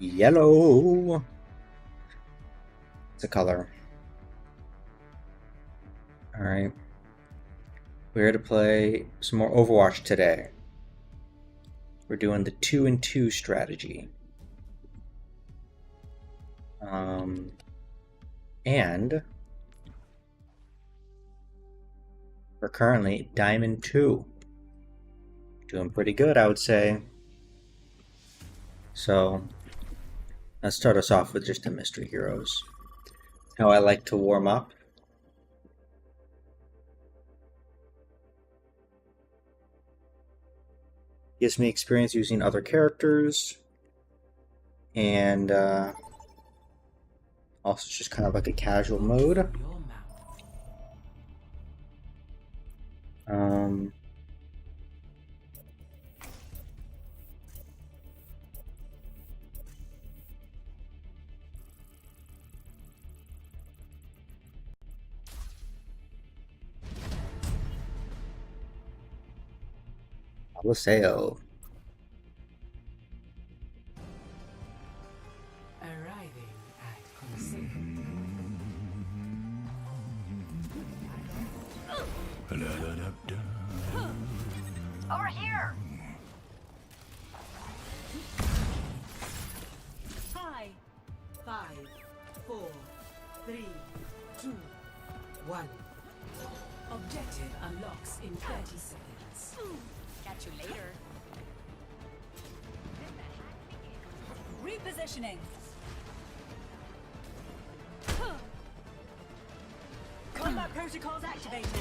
Yellow. It's a color. Alright. We're here to play some more Overwatch today. We're doing the 2-2 strategy. And we're currently Diamond 2. Doing pretty good, I would say. So, let's start us off with just the mystery heroes. How I like to warm up. Gives me experience using other characters. And also just kind of like a casual mode. Aliseo. Arriving at Coliseum. Over here! Hi. 5, 4, 3, 2, 1. Objective unlocks in 30 seconds. Catch you later. Repositioning. Combat protocols activated.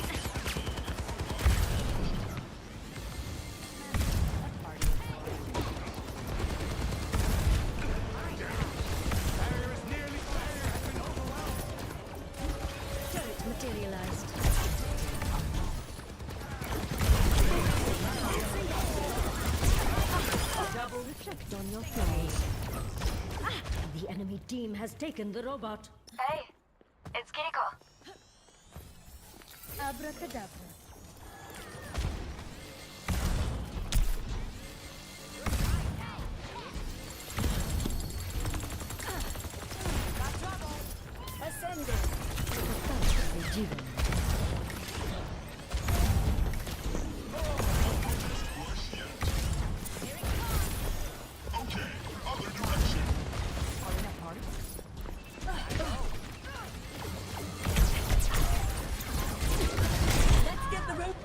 Turret materialized. Reflect on your foes. The enemy team has taken the robot. Hey, it's Kiriko. Abracadabra. Ascending. Rejuvenate.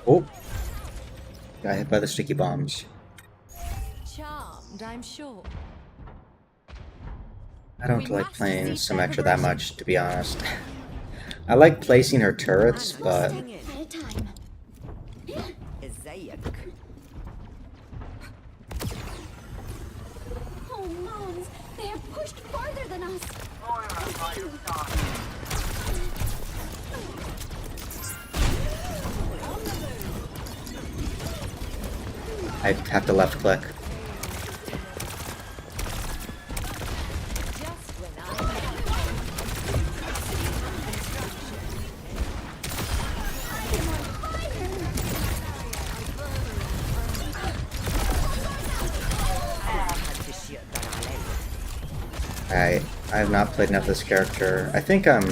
Oh! Got hit by the sticky bombs. Charmed, I'm sure. I don't like playing Symmetra that much, to be honest. I like placing her turrets, but At a time. Oh, moans! They have pushed farther than us. I have to left click. I have not played enough of this character. I think I'm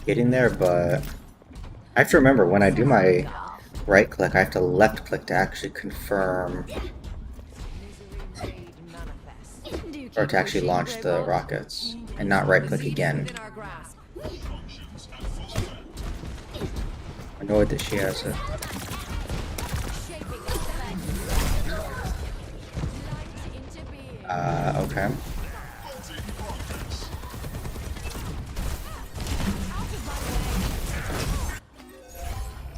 getting there, but I have to remember when I do my right click, I have to left click to actually confirm or to actually launch the rockets and not right click again. Annoyed that she has it. Okay.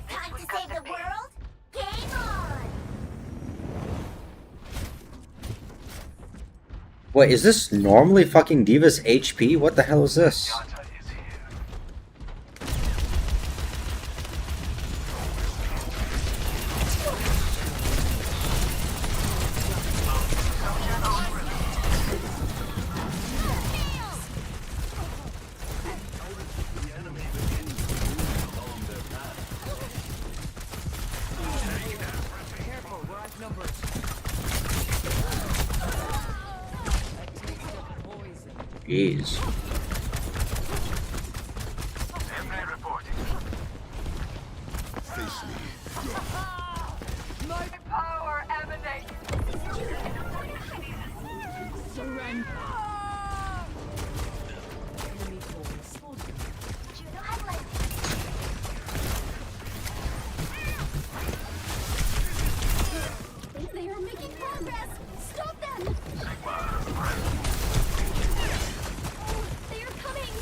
Time to save the world? Game on! Wait, is this normally fucking Diva's HP? What the hell is this? Jeez. My power emanates. Surrender. Enemy force spawning. Judo highlight. They are making progress. Stop them. Oh, they are coming.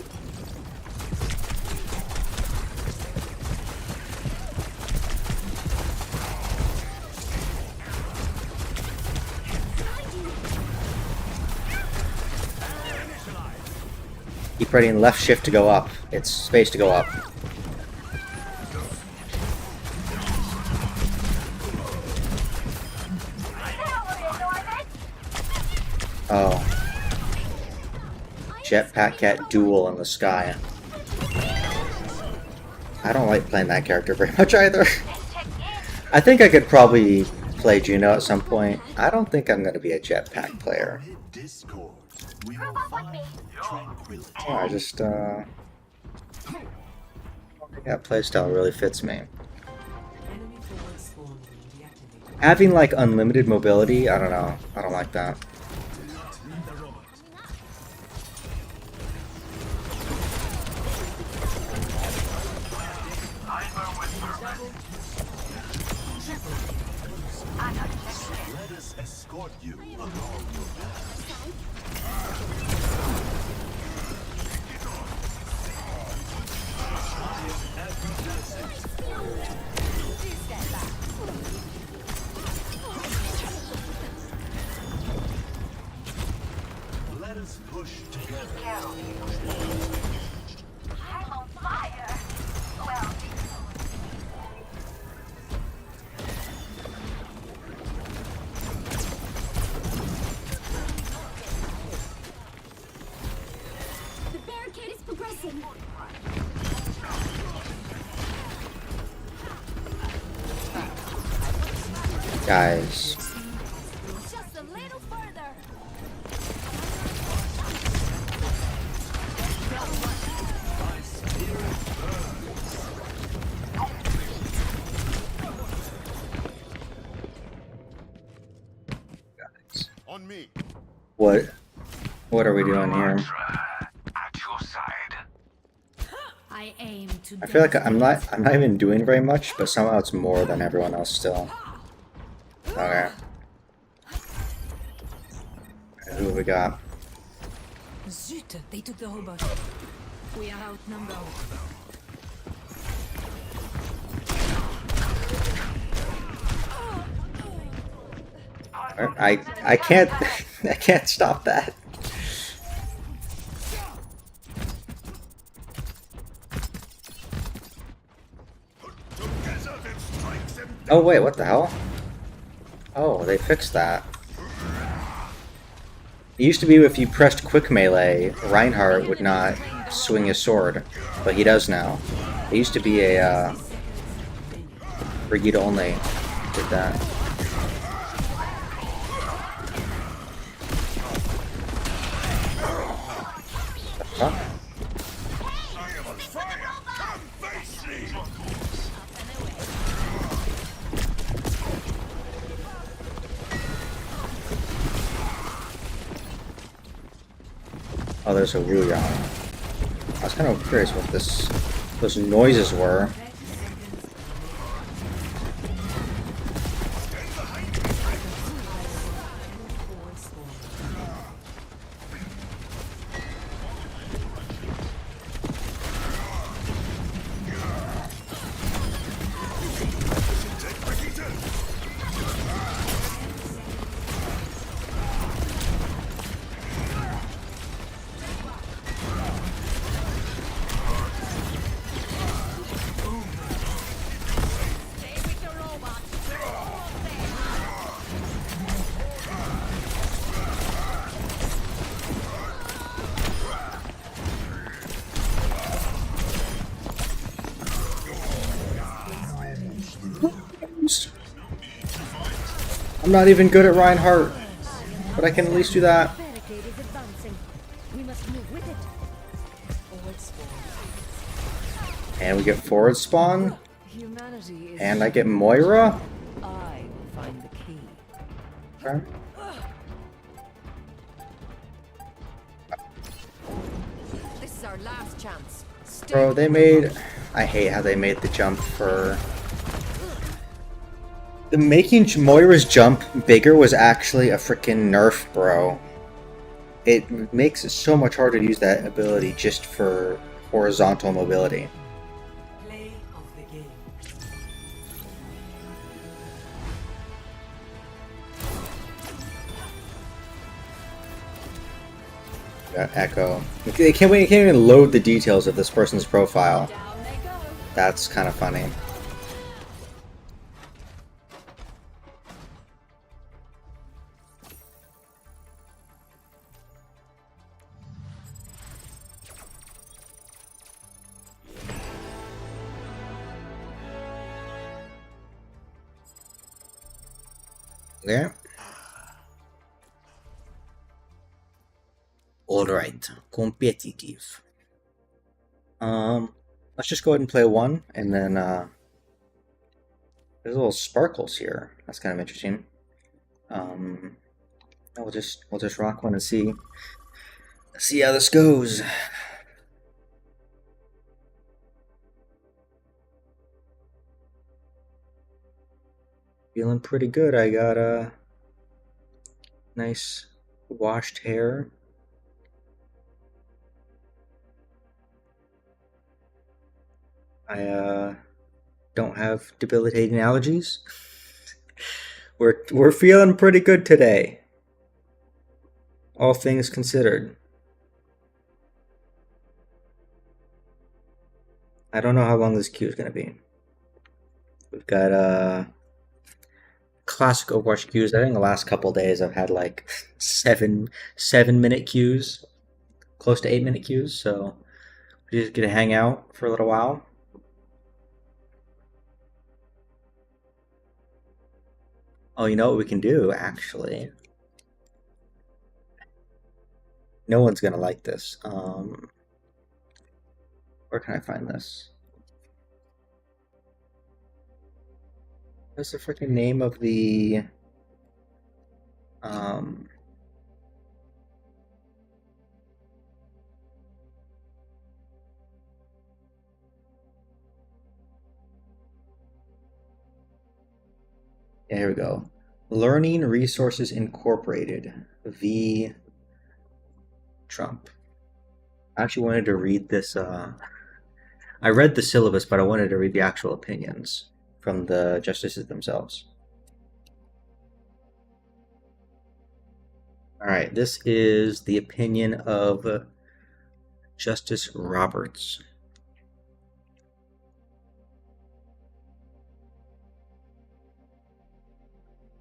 Keep pressing left shift to go up. It's space to go up. Oh. Jetpack Cat duel in the sky. I don't like playing that character very much either. I think I could probably play Juno at some point. I don't think I'm going to be a jetpack player. Discord. We will find tranquility. Yeah, I just, that playstyle really fits me. Enemy force spawn deactivated. Having, like, unlimited mobility, I don't know. I don't like that. Let us escort you along your path. Let us push together. I'm on fire. Well, the barricade is progressing. Guys. Just a little further. On me. What are we doing here? I aim to I feel like I'm not even doing very much, but somehow it's more than everyone else still. Okay. Who have we got? Zut, they took the robot. We are outnumbered. I can't I can't stop that. Oh wait, what the hell? Oh, they fixed that. It used to be if you pressed quick melee, Reinhardt would not swing his sword, but he does now. It used to be a Brigitte only did that. Huh? Oh, there's a Wu Yang. I was kind of curious what those noises were. I'm not even good at Reinhardt, but I can at least do that. Barricade is advancing. We must move And we get forward spawn. Humanity is And I get Moira. I will find the key. Okay. This is our last chance. Stay Bro, they made... I hate how they made the jump for... Making Moira's jump bigger was actually a freaking nerf, bro. It makes it so much harder to use that ability just for horizontal mobility. play of the game. Got Echo. They can't even load the details of this person's profile. Down they go. That's kind of funny. Yeah. Alright, competitive. Let's just go ahead and play one, and then there's little sparkles here. That's kind of interesting. We'll just rock one and see how this goes. Feeling pretty good. I got a nice washed hair. I don't have debilitating allergies. We're feeling pretty good today. All things considered. I don't know how long this queue is going to be. We've got classic Overwatch queues. I think the last couple days I've had like 7-minute queues, close to 8-minute queues. So we're just gonna hang out for a little while. Oh, you know what we can do actually? No one's gonna like this. Where can I find this? What's the freaking name of the yeah, here we go. Learning Resources Incorporated v. Trump. I actually wanted to read this I read the syllabus, but I wanted to read the actual opinions from the justices themselves. Alright, this is the opinion of Justice Roberts.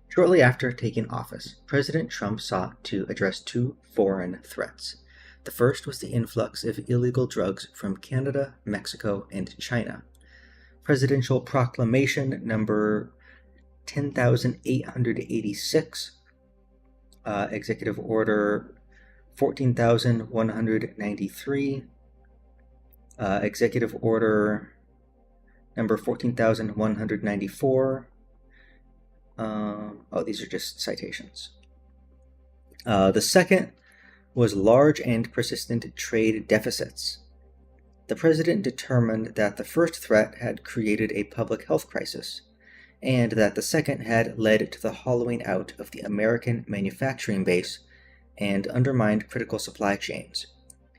Shortly after taking office, President Trump sought to address two foreign threats. The first was the influx of illegal drugs from Canada, Mexico, and China. Presidential Proclamation number 10,886, Executive Order 14,193, Executive Order number 14,194. These are just citations. The second was large and persistent trade deficits. The president determined that the first threat had created a public health crisis, and that the second had led to the hollowing out of the American manufacturing base and undermined critical supply chains.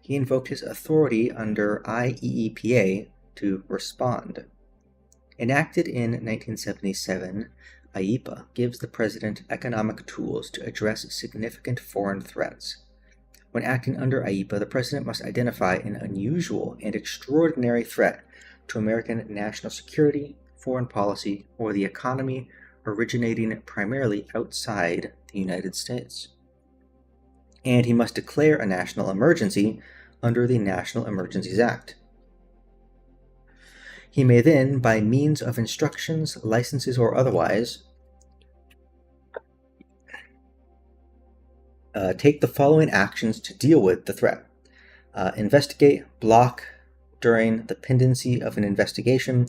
He invoked his authority under IEEPA to respond. Enacted in 1977, IEEPA gives the president economic tools to address significant foreign threats. When acting under IEEPA, the president must identify an unusual and extraordinary threat to American national security, foreign policy, or the economy originating primarily outside the United States. And he must declare a national emergency under the National Emergencies Act. He may then, by means of instructions, licenses, or otherwise, take the following actions to deal with the threat. Investigate, block, during the pendency of an investigation,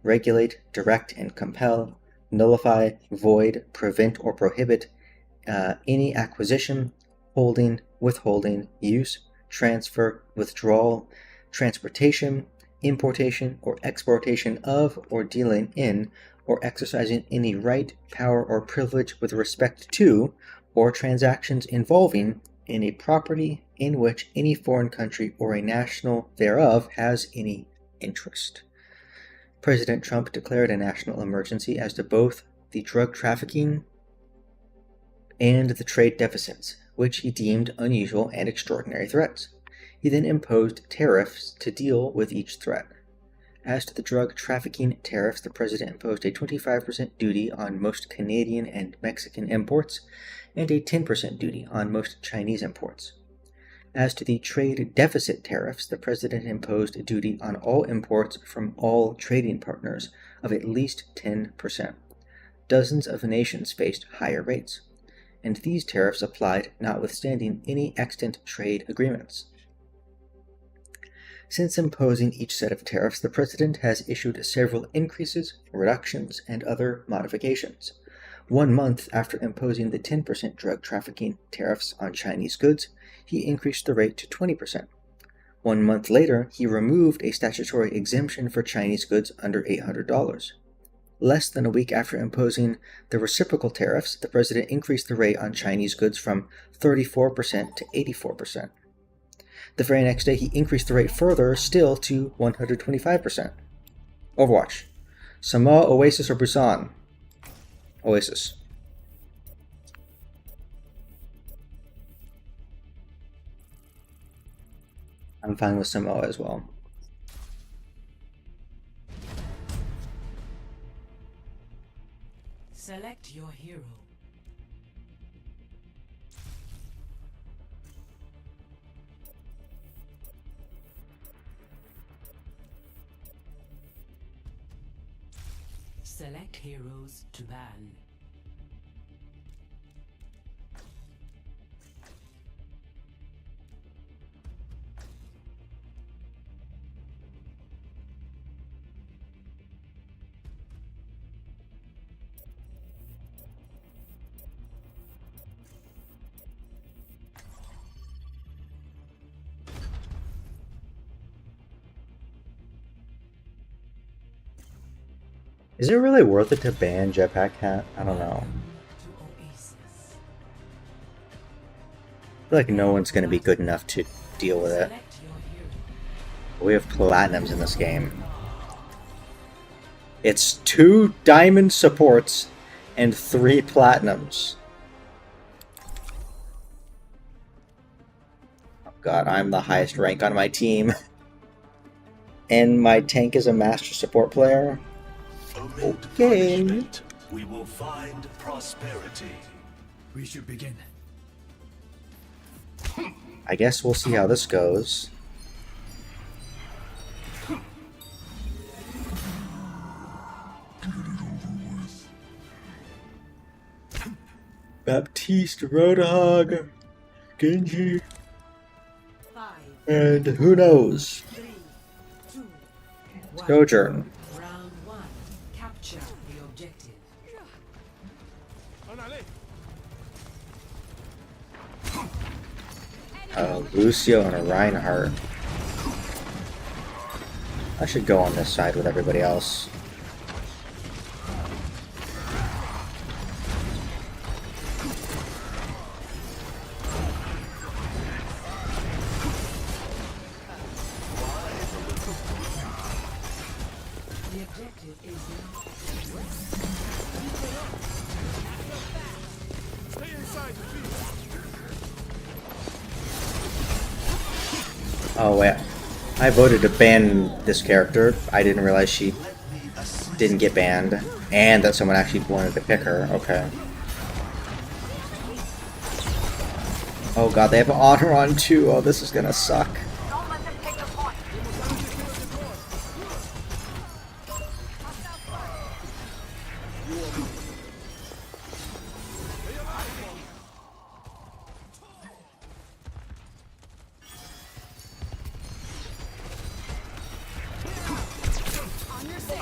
regulate, direct, and compel, nullify, void, prevent, or prohibit any acquisition, holding, withholding, use, transfer, withdrawal, transportation, importation, or exportation of, or dealing in, or exercising any right, power, or privilege with respect to, or transactions involving any property in which any foreign country or a national thereof has any interest. President Trump declared a national emergency as to both the drug trafficking and the trade deficits, which he deemed unusual and extraordinary threats. He then imposed tariffs to deal with each threat. As to the drug trafficking tariffs, the president imposed a 25% duty on most Canadian and Mexican imports and a 10% duty on most Chinese imports. As to the trade deficit tariffs, the president imposed a duty on all imports from all trading partners of at least 10%. Dozens of nations faced higher rates, and these tariffs applied notwithstanding any extant trade agreements. Since imposing each set of tariffs, the president has issued several increases, reductions, and other modifications. 1 month after imposing the 10% drug trafficking tariffs on Chinese goods, he increased the rate to 20%. 1 month later, he removed a statutory exemption for Chinese goods under $800. Less than a week after imposing the reciprocal tariffs, the president increased the rate on Chinese goods from 34% to 84%. The very next day, he increased the rate further, still to 125%. Overwatch. Samoa, Oasis, or Busan? Oasis. I'm fine with Samoa as well. Select your hero. Select heroes to ban. Is it really worth it to ban Jetpack Hat? I don't know. To Oasis. I feel like no one's going to be good enough to deal with it. Select your hero. We have platinums in this game. It's 2 diamond supports and 3 platinums. Oh god, I'm the highest rank on my team. And my tank is a master support player. Amid Okay. punishment, we will find prosperity. We should begin. I guess we'll see how this goes. Baptiste, Roadhog, Genji, 5, and who knows? 3, 2, 1. Sojourn. Round 1. Capture the objective. Lucio and a Reinhardt. I should go on this side with everybody else. The objective is now. Oh wait, I voted to ban this character. I didn't realize she didn't get banned, and that someone actually wanted to pick her. Okay. Oh god, they have an honor on too. Oh, this is gonna suck. Don't let them take the point.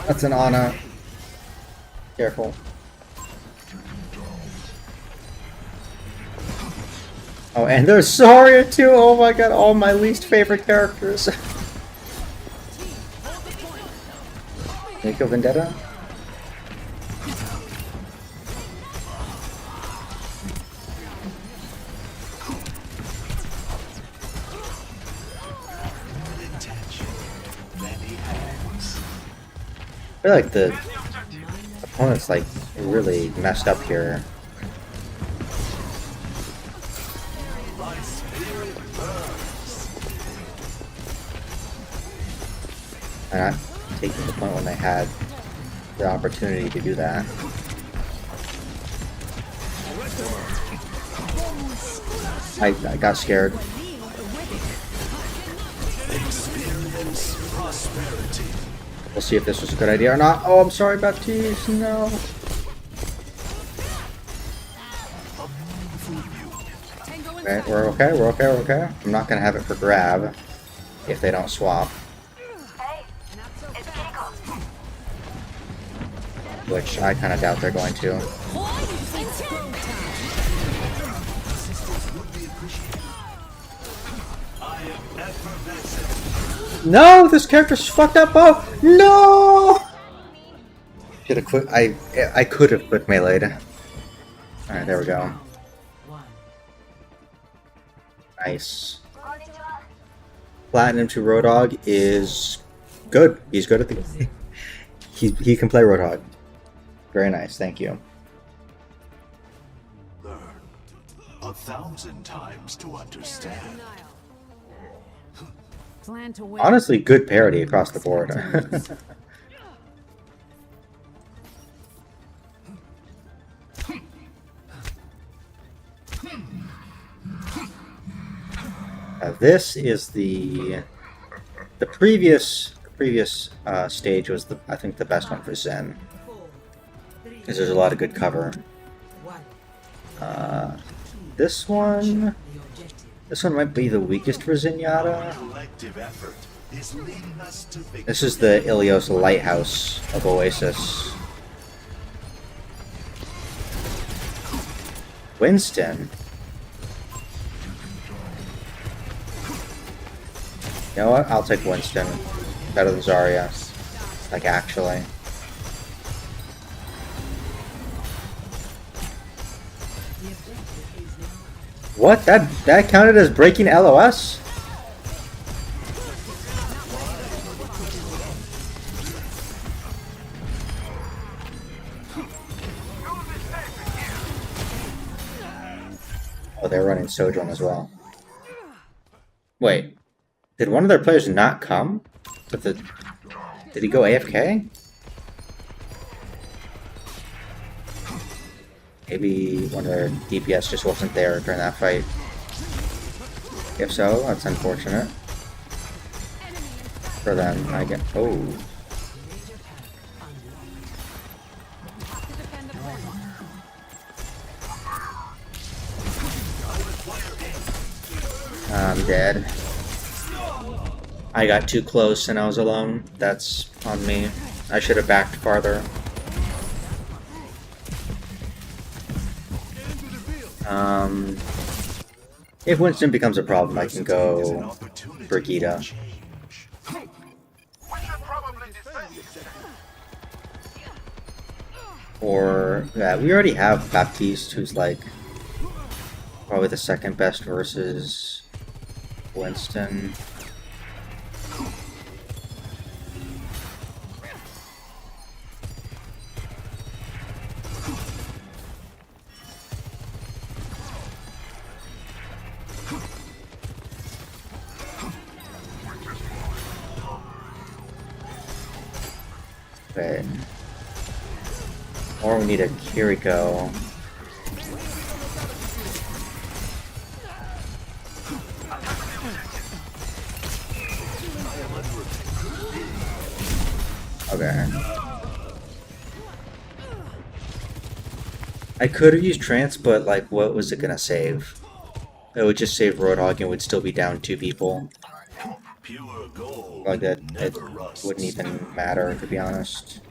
That's an Ana. Careful. Oh, and there's Zarya too! Oh my god, all my least favorite characters. Nico Vendetta? Intention. Many hands. I feel like the opponent's like really messed up here. My spirit burns. And not taking the point when they had the opportunity to do that. I got scared. Experience prosperity. We'll see if this was a good idea or not. Oh, I'm sorry, Baptiste. No. Okay, we're okay. We're okay. We're okay. I'm not gonna have it for grab if they don't swap. Which I kind of doubt they're going to. I am effervescent. No, this character's fucked up. Oh no! Should have quit. I could have quit melee'd. All right, there we go. One. Nice. Platinum to Roadhog is good. He's good at the game. He can play Roadhog. Very nice. Thank you. Learn 1,000 times to understand. Plan to win. Honestly, good parody across the board. This is the previous stage was I think the best one for Zen, 4, 3, because there's a lot of good cover. 1. This one The objective. this one might be the weakest for Zenyatta. Collective effort is leading us to victory. This is the Ilios Lighthouse of Oasis. Winston. You know what? I'll take Winston. Better than Zarya. Like, actually. The objective is now. What? That counted as breaking LOS? Oh, they're running Sojourn as well. Wait. Did one of their players not come? Did he go AFK? Maybe one of their DPS just wasn't there during that fight. If so, that's unfortunate. For them, I get. Oh. Major pack unlocked. I'm dead. I got too close and I was alone. That's on me. I should have backed farther. If Winston becomes a problem, I can go Brigitte. Or, yeah, we already have Baptiste, who's like probably the second best versus Winston. Okay. Or we need a Kiriko. Okay. I could have used Trance, but like, what was it gonna save? It would just save Roadhog and would still be down 2 people. Pure gold. like that it never rusts. wouldn't even matter, to be honest.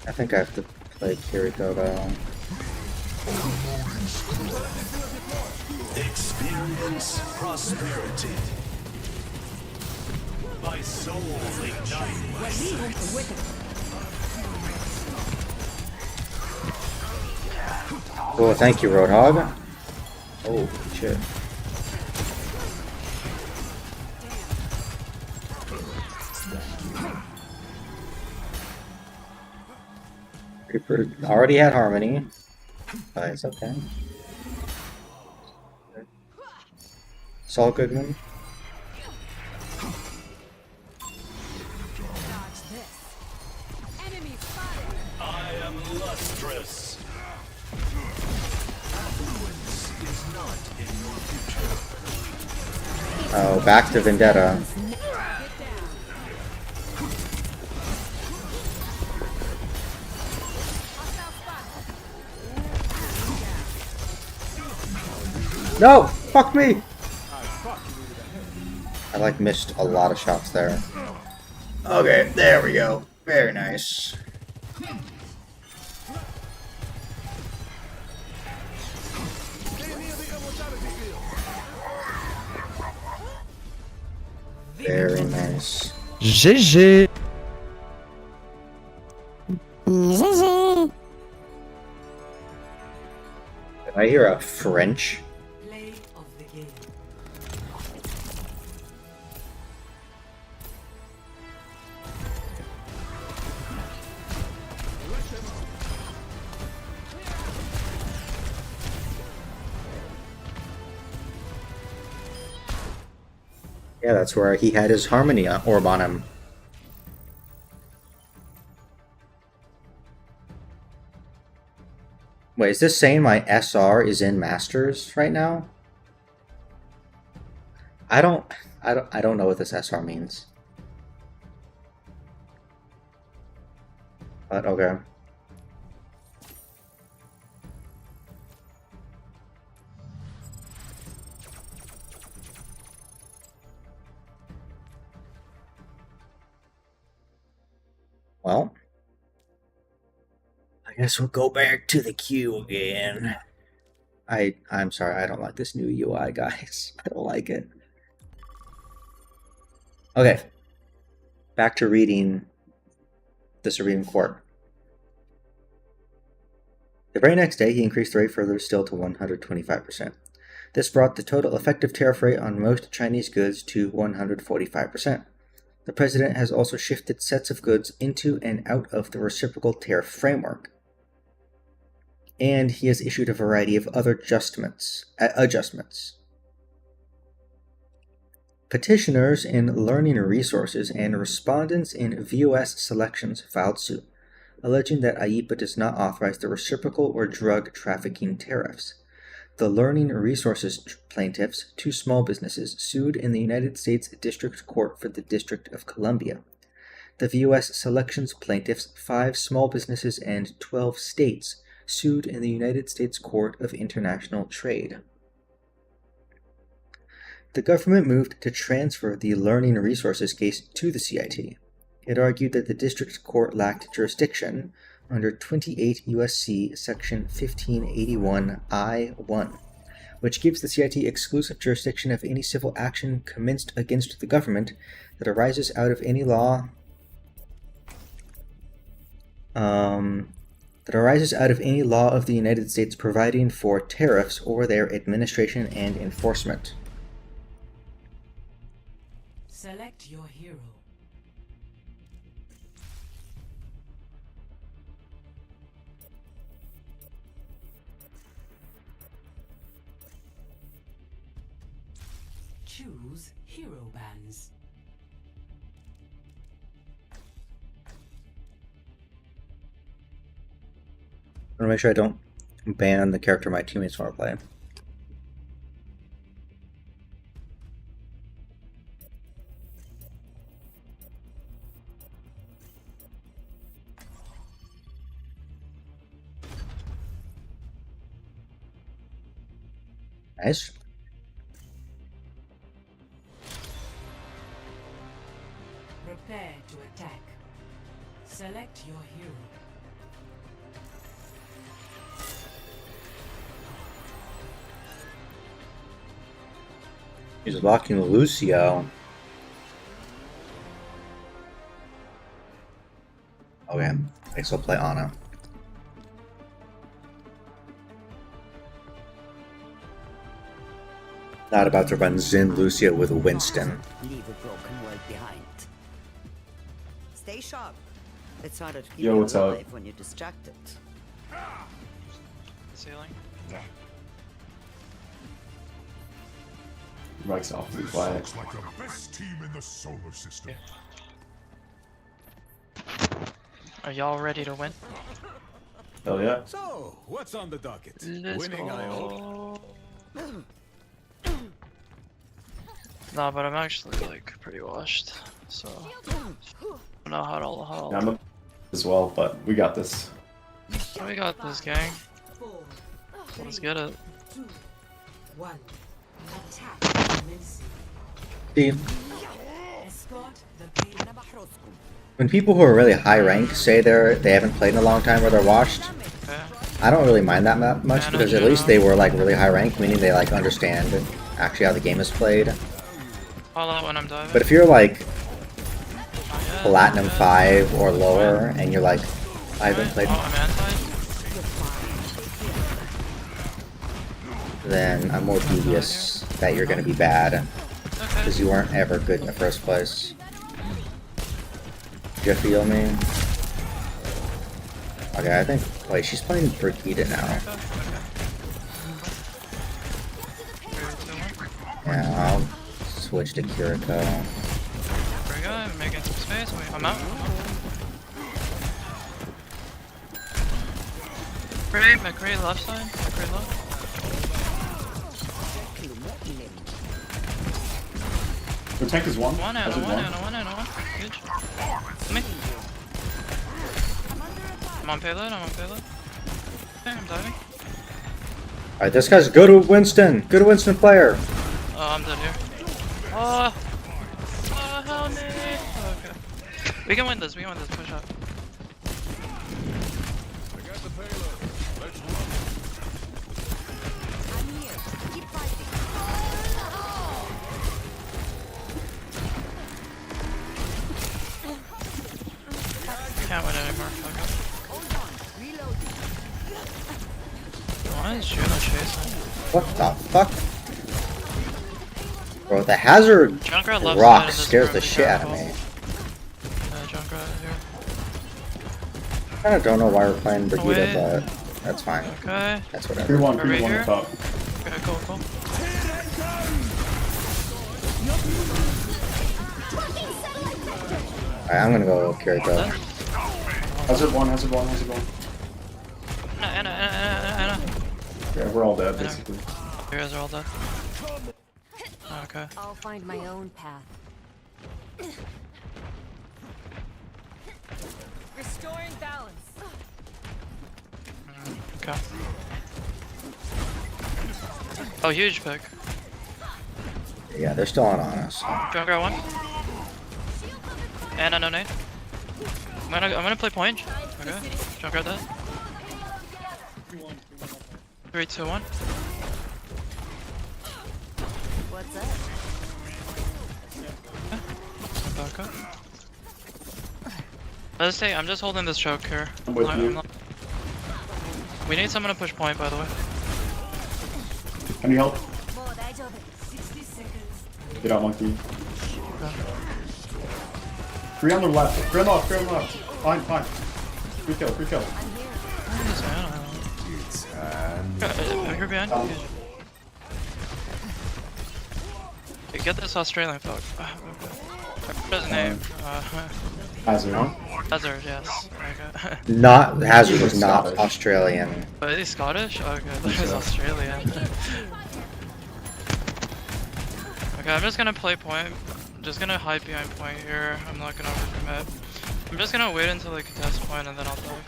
I think I have to play Kirito though. Experience prosperity. My soul ignites my sense. Cool, thank you, Roadhog. Oh, shit. Creeper already had Harmony, but it's okay. Saul Goodman. Dodge this. Enemy spotted. I am lustrous. Affluence is not in your future. Oh, back to Vendetta. Get down. Hostile spotted. No! Fuck me! I like missed a lot of shots there. Okay, there we go. Very nice. Very nice. GG. Did I hear a French? Play of the game. Yeah, that's where he had his Harmony orb on him. Wait, is this saying my SR is in Masters right now? I don't know what this SR means. But okay. Well, I guess we'll go back to the queue again. I'm sorry, I don't like this new UI, guys. I don't like it. Okay. Back to reading the Supreme Court. The very next day, he increased the rate further still to 125%. This brought the total effective tariff rate on most Chinese goods to 145%. The president has also shifted sets of goods into and out of the reciprocal tariff framework. And he has issued a variety of other adjustments. Petitioners in Learning Resources and respondents in VOS selections filed suit, alleging that IEEPA does not authorize the reciprocal or drug trafficking tariffs. The Learning Resources plaintiffs, 2 small businesses, sued in the United States District Court for the District of Columbia. The VOS selections plaintiffs, 5 small businesses and 12 states, sued in the United States Court of International Trade. The government moved to transfer the Learning Resources case to the CIT. It argued that the district court lacked jurisdiction under 28 U.S.C. section 1581 I-1, which gives the CIT exclusive jurisdiction of any civil action commenced against the government that arises out of any law of the United States providing for tariffs or their administration and enforcement. Select your hero. Choose hero bands. I want to make sure I don't ban the character my teammates want to play. Nice. Prepare to attack. Select your hero. He's blocking Lucio. Okay, I guess I'll play Ana. Not about to run Zin Lucio with Winston. Leave a broken world behind. Stay sharp. It's harder to keep Yo, you what's up? alive when you're distracted. Ceiling. Mike's awfully quiet. Looks like the best team in the solar system. Are y'all ready to win? Hell yeah. So, what's on the docket? Let's Winning, I hope. go. Nah, but I'm actually like pretty washed, so I don't know how Yeah, I'm up as well, but we got this. we got this, gang. 4, Let's get it. 2, 1. Attack. Commencing. See, Escort the payload. when people who are really high rank say they haven't played in a long time or they're washed, Okay. I don't really mind that much Yeah, no, because at sure. least they were like really high rank, meaning they like understand actually how the game is played. Call out when I'm diving. But if you're like Yeah, Platinum yeah. 5 or lower and you're like, I haven't played, Oh, I'm anti. then I'm more dubious that you're gonna be bad Okay. because you weren't ever good in the first place. Do you feel me? Okay, I think. Wait, she's playing Brigitte now. Yeah, I'll switch to Kiriko. There we go. I'm making some space. Wait, I'm out. McCree left side. McCree left. The tank is one. One and Has a it one and a one and a one. Huge. Me. I'm on payload. I'm on payload. Okay, I'm diving. Alright, this guy's go to Winston. Go to Winston player. Oh, I'm dead here. Oh, help me. Okay. We can win this. We can win this. Push up. I got the payload. Let's run. I'm here. Keep fighting. Can't win anymore. Fuck it. Hold on. Reloading. Why is Juno chasing? What the fuck? Bro, the hazard Junkrat left rock side in this scares room, the be shit out of careful. me. Junkrat here. I kinda don't know why we're playing Wait. Brigitte, but that's fine. Okay. That's whatever. 3-1, Are we 3-1 here? on top. Okay, cool, cool. Alright, I'm gonna go Kiriko. Hazard one, hazard one, hazard one. Anna. Yeah, we're all dead, basically. You guys are all dead. Okay. I'll find my own path. Restoring balance. Okay. Oh, huge pick. Yeah, they're still on us. Junkrat one. Anna, no nade. I'm gonna play point. Okay. Junkrat dead. 3, 2, 1. What's up? Back up. Let's say I'm just holding this choke here. I'm with you. We need someone to push point, by the way. Any help? もう大丈夫。60 seconds. Get out, monkey. 3 on the left. 3 on the left, 3 on the left. Fine, fine. Free kill, free kill. Here behind. Hey, get this Australian fuck. What's his name? Hazard. Hazard, yes. Okay. Not Hazard was not Scottish. Australian. But is he Scottish? Okay, that is Australian. Okay, I'm just gonna play point. I'm just gonna hide behind point here. I'm not gonna overcommit. I'm just gonna wait until they contest point and then I'll dive.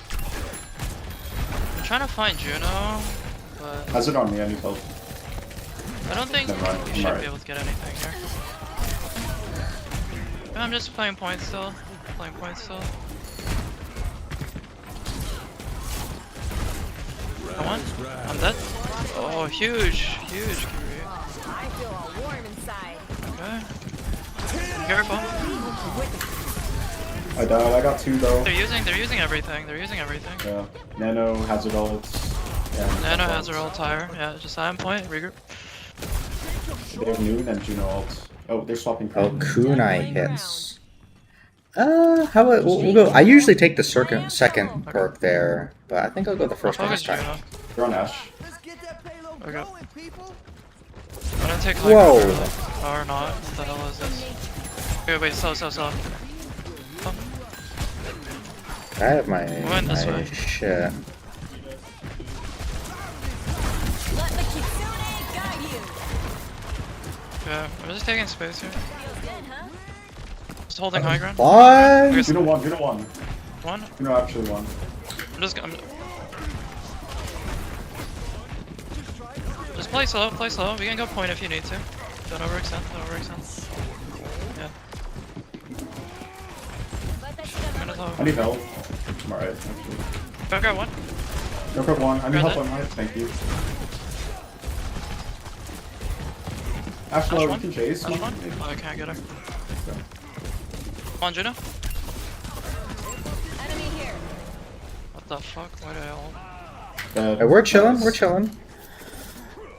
I'm trying to find Juno, but Hazard on me, I need help. I don't think Never mind, you I'm should alright. be able to get anything here. I'm just playing point still. Playing point still. Come on. I'm dead. Oh, huge. Huge. I feel all warm inside. Okay. Careful. I died. I got 2 though. They're using everything. They're using everything. Yeah. Nano, hazard ults. Yeah, Nano ults. has her ult tire. Yeah, just I am point. Regroup. They have Noon and Juno ults. Oh, they're swapping. Oh, kunai hits. How about we'll go? I usually take the second perk there, but I think I'll go the first one Focus this time. Juno. They're on Ash. Okay. I'm gonna take Whoa. Or not. What the hell is this? Wait, slow. Oh, I have my went this way. shit. Let the kitsune guide you. yeah, I'm just taking space here. Feels good, huh? Just holding high ground. What? Okay, Juno won. Juno won. one. Juno actually won. Just play slow. We can go point if you need to. Don't overextend. Yeah. Let that shit Minute low. I need help. I'm alright, actually. Go grab one. Go for 1. I need Grab help that. on my. Thank you. Ash low, you one. can chase. Ash one. Oh, I can't get her. Come on, Juno. enemy here. What the fuck? Why did I ult? Hey, we're chilling.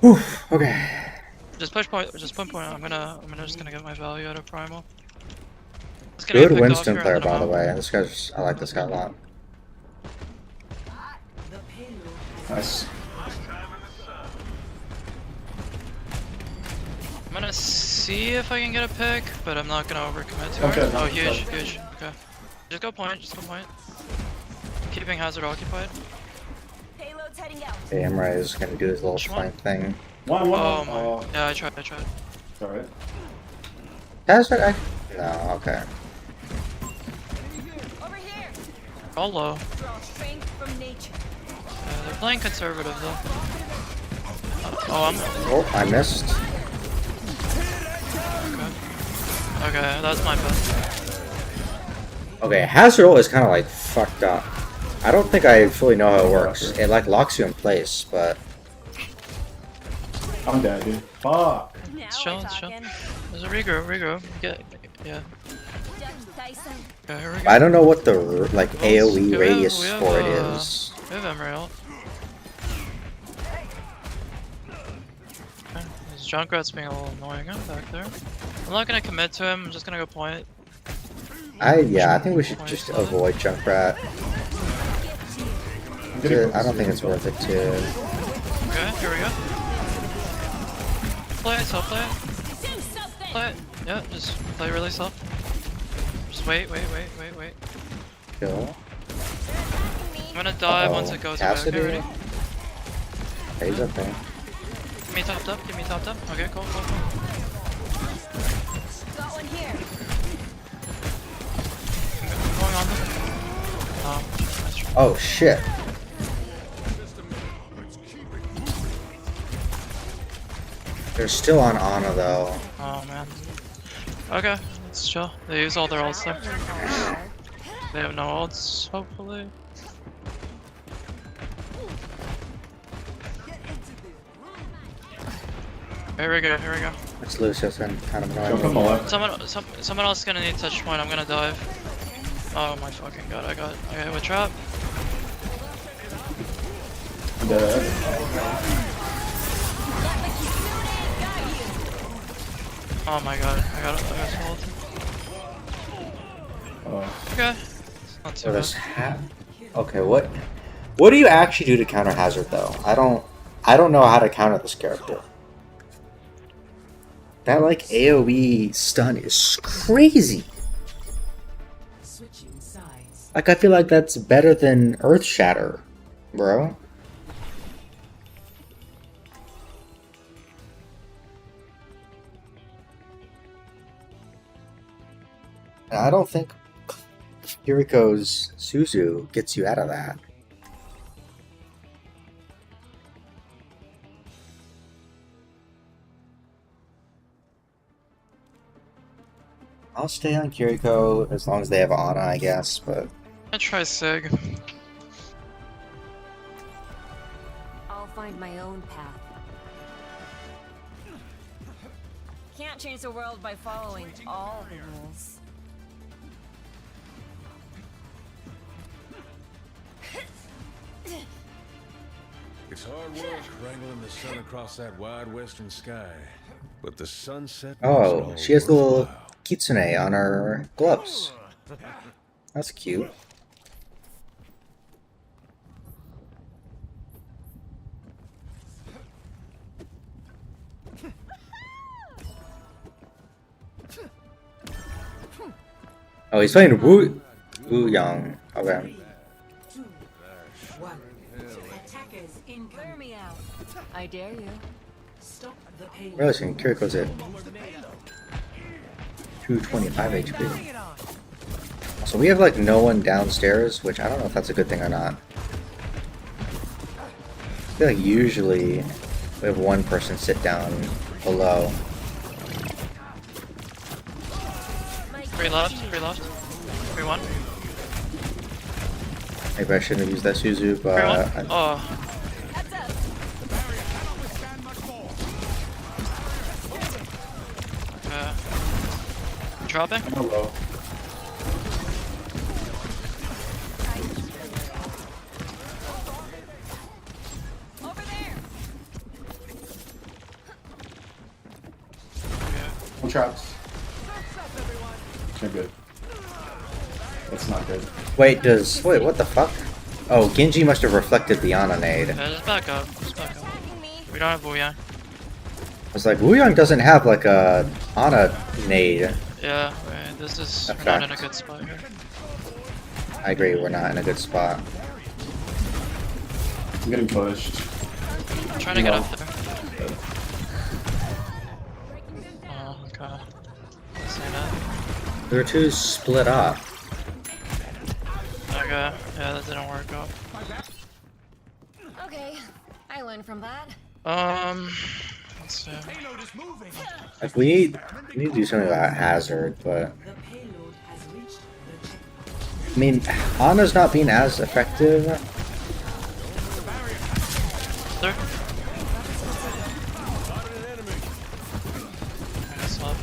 Whew, okay. Just push point. Just point. I'm just gonna get my value out of primal. Just gonna Good get picked off Winston here, player, and then by I'm the out. way. This guy's. I like this guy a lot. The payload Nice. I'm gonna see if I can get a pick, but I'm not gonna overcommit to Okay, it. Oh, no, huge. sorry. Okay. Just go point. Keeping hazard occupied. Payload's heading out. Okay, Emre is gonna do his little Which one? flank thing. 1. Oh my. Oh, Yeah, I tried. it's alright. That's what I. No, okay. Over here. All low. Draw strength from nature. Yeah, they're playing conservative though. Oh, I'm. Oh, I missed. Okay, that's my bad. Okay, hazard ult is kind of like fucked up. I don't think I fully know how it works. It like locks you in place, but I'm dead, dude. Fuck. Now chill, we're it's chill. talking. There's a regroup. Yeah. Tyson. Okay, here we go. I don't know what the like AOE We have- radius we have, for it is. We have Emerald. Okay, this Junkrat's being a little annoying back there. I'm not gonna commit to him. I'm just gonna go point. I think we should just avoid Junkrat. I'm getting I don't think it's worth it to. Okay, here we go. Play it, play it. Do something. Play it. Yeah, just play really slow. Just wait. Kill. I'm gonna die Uh-oh. once it goes Cassidy? away. Okay, ready? He's okay. Give me topped up. Okay, cool. Got one here. I'm going on them. Nice try. Oh shit. They're still on Ana though. Oh man. Okay, let's chill. They use all their ults there. They have no ults, hopefully. Here we go. It's Lucius and kind of Jump on the annoying. left. Someone else is gonna need touch point. I'm gonna dive. Oh my fucking god! I got hit with trap. I'm dead. Oh my god! I got ult. Okay. Not too So this bad. okay, what do you actually do to counter hazard though? I don't know how to counter this character. That like AoE stun is crazy. switching sides. Like I feel like that's better than Earth Shatter, bro. And I don't think Kiriko's Suzu gets you out of that. I'll stay on Kiriko as long as they have Ana, I guess, but I try Sig. I'll find my own path. Can't change the world by following all the rules. It's hard work wrangling the sun across that wide western sky. But the sunset makes it oh, all she has the little worthwhile. kitsune on her gloves. That's cute. Oh, he's playing Wu Yang. Okay. 2, 1. Attackers incoming. Clear me out. I dare you. Stop the payload. Realizing Kiriko's at 225 HP. So we have like no one downstairs, which I don't know if that's a good thing or not. I feel like usually we have one person sit down below. 3 left, 3 left. 3-1. Maybe I shouldn't have used that Suzu, 3-1. but Oh. Dropping? Hello. Over there. One traps. Not good. That's not good. wait, what the fuck? Oh, Genji must have reflected the Ana nade. Yeah, just back up. Just back up. We don't have Booyah. I was like, Wuyang doesn't have like a Ana nade. Yeah, wait, this is Effect. we're not in a good spot here. I agree, we're not in a good spot. I'm getting pushed. I'm trying to get up there. Oh, okay. Say that. There are two split up. Okay, yeah, that didn't work out. Okay, I learned from that. Let's see. Like we need to do something about Hazard, but The payload has reached the checkpoint. I mean, Ana's not being as effective. There. Okay, slap.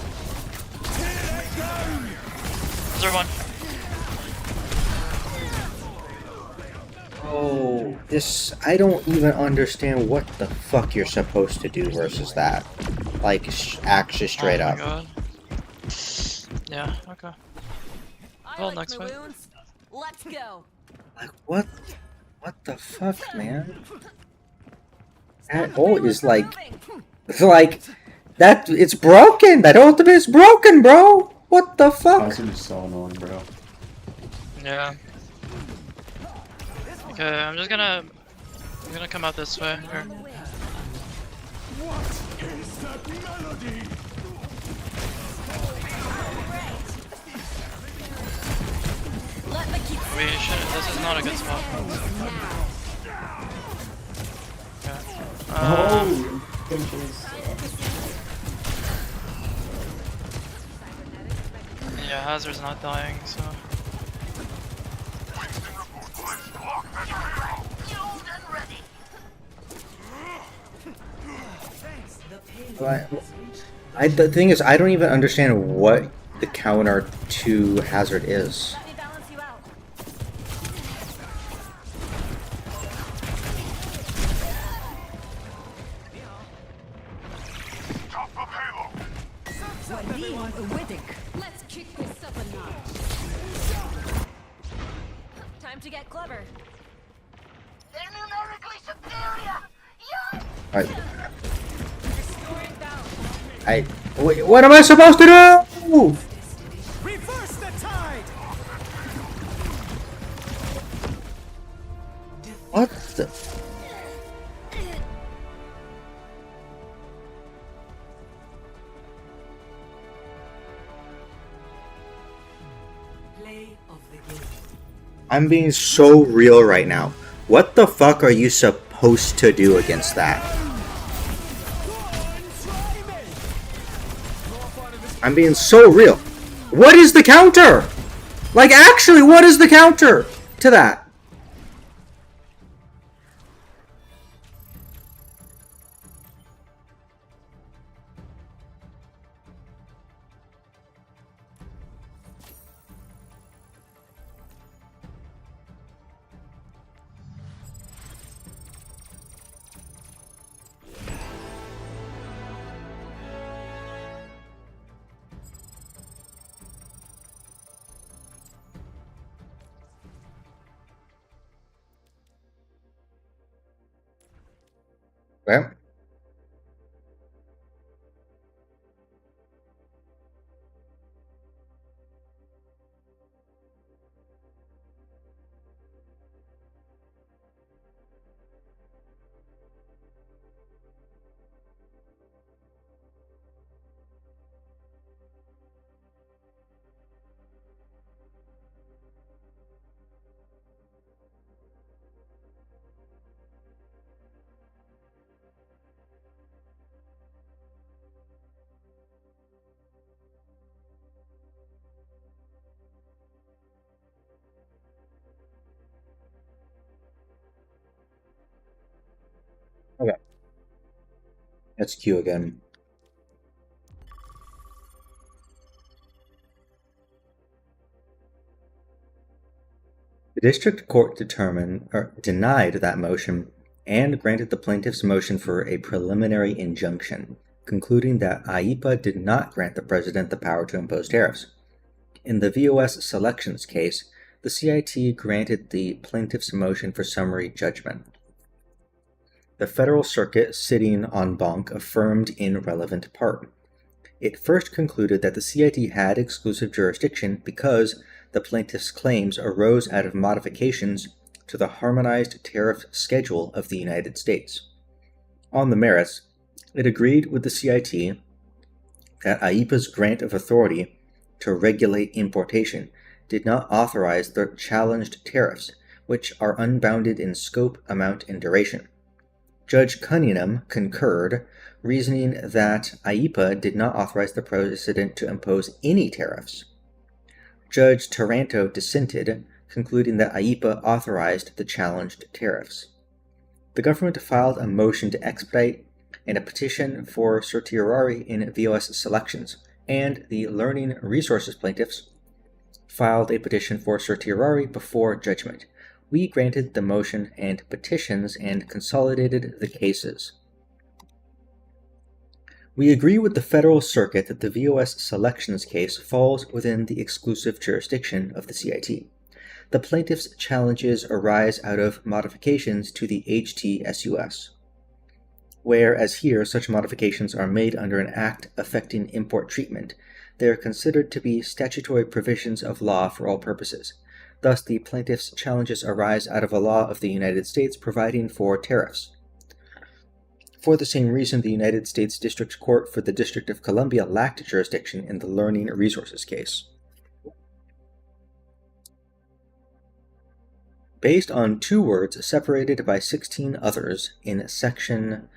Is there one? Oh, this I don't even understand what the fuck you're supposed to do versus that. Like, actually straight Oh my up. God. Yeah, okay. I Well, like next fight. maroons. Let's go. Like, what the fuck, man? That ult is like, it's like, that, it's broken! That ultimate is broken, bro! What the fuck? Hazard is so annoying, bro. Yeah. Okay, I'm gonna come out this way. Here. Is that melody? We should. This is not a good spot. Okay. Oh! Yeah, Hazard's not dying, so. The thing is, I don't even understand what the counter to Hazard is. Let me balance you out. Let's kick this up a notch. Time to get clever. They're numerically superior! Wait, what am I supposed to do? Reverse the tide! What the? Play of the game. I'm being so real right now. What the fuck are you supposed to do against that? I'm being so real. What is the counter? Like, actually, what is the counter to that? Well, okay. Let's queue again. The district court denied that motion and granted the plaintiff's motion for a preliminary injunction, concluding that IEPA did not grant the president the power to impose tariffs. In the VOS selections case, the CIT granted the plaintiff's motion for summary judgment. The Federal Circuit, sitting en banc, affirmed in relevant part. It first concluded that the CIT had exclusive jurisdiction because the plaintiff's claims arose out of modifications to the harmonized tariff schedule of the United States. On the merits, it agreed with the CIT that IEPA's grant of authority to regulate importation did not authorize the challenged tariffs, which are unbounded in scope, amount, and duration. Judge Cunningham concurred, reasoning that IEPA did not authorize the president to impose any tariffs. Judge Taranto dissented, concluding that IEPA authorized the challenged tariffs. The government filed a motion to expedite and a petition for certiorari in VOS selections, and the learning resources plaintiffs filed a petition for certiorari before judgment. We granted the motion and petitions and consolidated the cases. We agree with the Federal Circuit that the VOS selections case falls within the exclusive jurisdiction of the CIT. The plaintiff's challenges arise out of modifications to the HTSUS. Whereas here such modifications are made under an act affecting import treatment, they are considered to be statutory provisions of law for all purposes. Thus, the plaintiff's challenges arise out of a law of the United States providing for tariffs. For the same reason, the United States District Court for the District of Columbia lacked jurisdiction in the learning resources case. Based on two words separated by 16 others in Section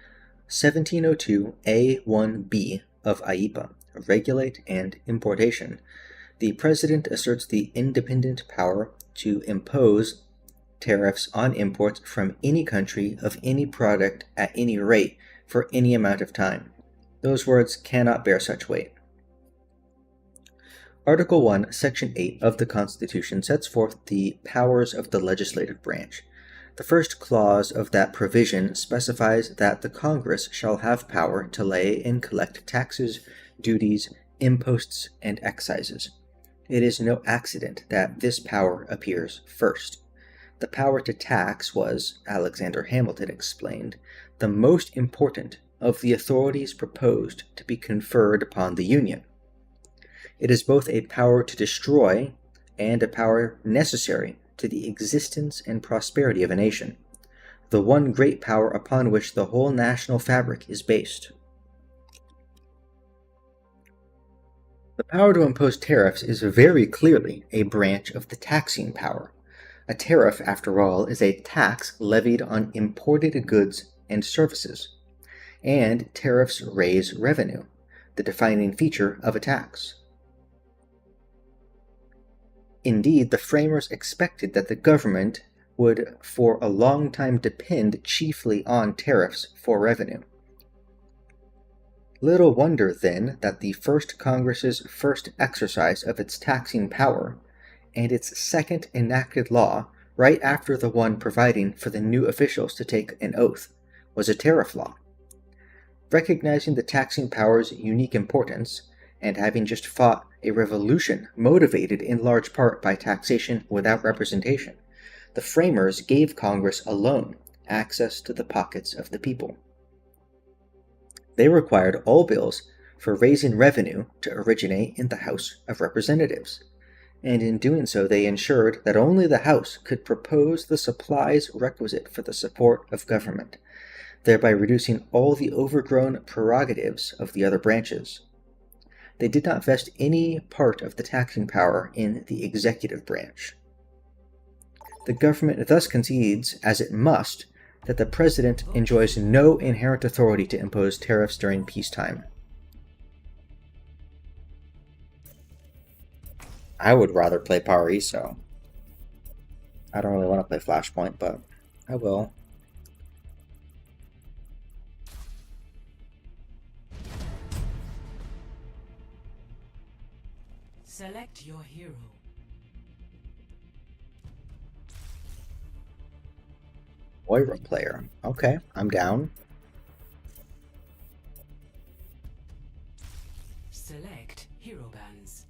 1702A1B of IEPA, regulate and importation, the President asserts the independent power to impose tariffs on imports from any country of any product at any rate for any amount of time. Those words cannot bear such weight. Article 1, Section 8 of the Constitution sets forth the powers of the legislative branch. The first clause of that provision specifies that the Congress shall have power to lay and collect taxes, duties, imposts, and excises. It is no accident that this power appears first. The power to tax was, Alexander Hamilton explained, the most important of the authorities proposed to be conferred upon the Union. It is both a power to destroy and a power necessary to the existence and prosperity of a nation, the one great power upon which the whole national fabric is based. The power to impose tariffs is very clearly a branch of the taxing power. A tariff, after all, is a tax levied on imported goods and services, and tariffs raise revenue, the defining feature of a tax. Indeed, the framers expected that the government would for a long time depend chiefly on tariffs for revenue. Little wonder, then, that the First Congress's first exercise of its taxing power, and its second enacted law, right after the one providing for the new officials to take an oath, was a tariff law. Recognizing the taxing power's unique importance, and having just fought a revolution motivated in large part by taxation without representation, the framers gave Congress alone access to the pockets of the people. They required all bills for raising revenue to originate in the House of Representatives, and in doing so they ensured that only the House could propose the supplies requisite for the support of government, thereby reducing all the overgrown prerogatives of the other branches. They did not vest any part of the taxing power in the executive branch. The government thus concedes, as it must, that the president enjoys no inherent authority to impose tariffs during peacetime. I would rather play Paraiso. I don't really want to play Flashpoint, but I will. Select your hero. Moira player. Okay, I'm down. Select hero bands.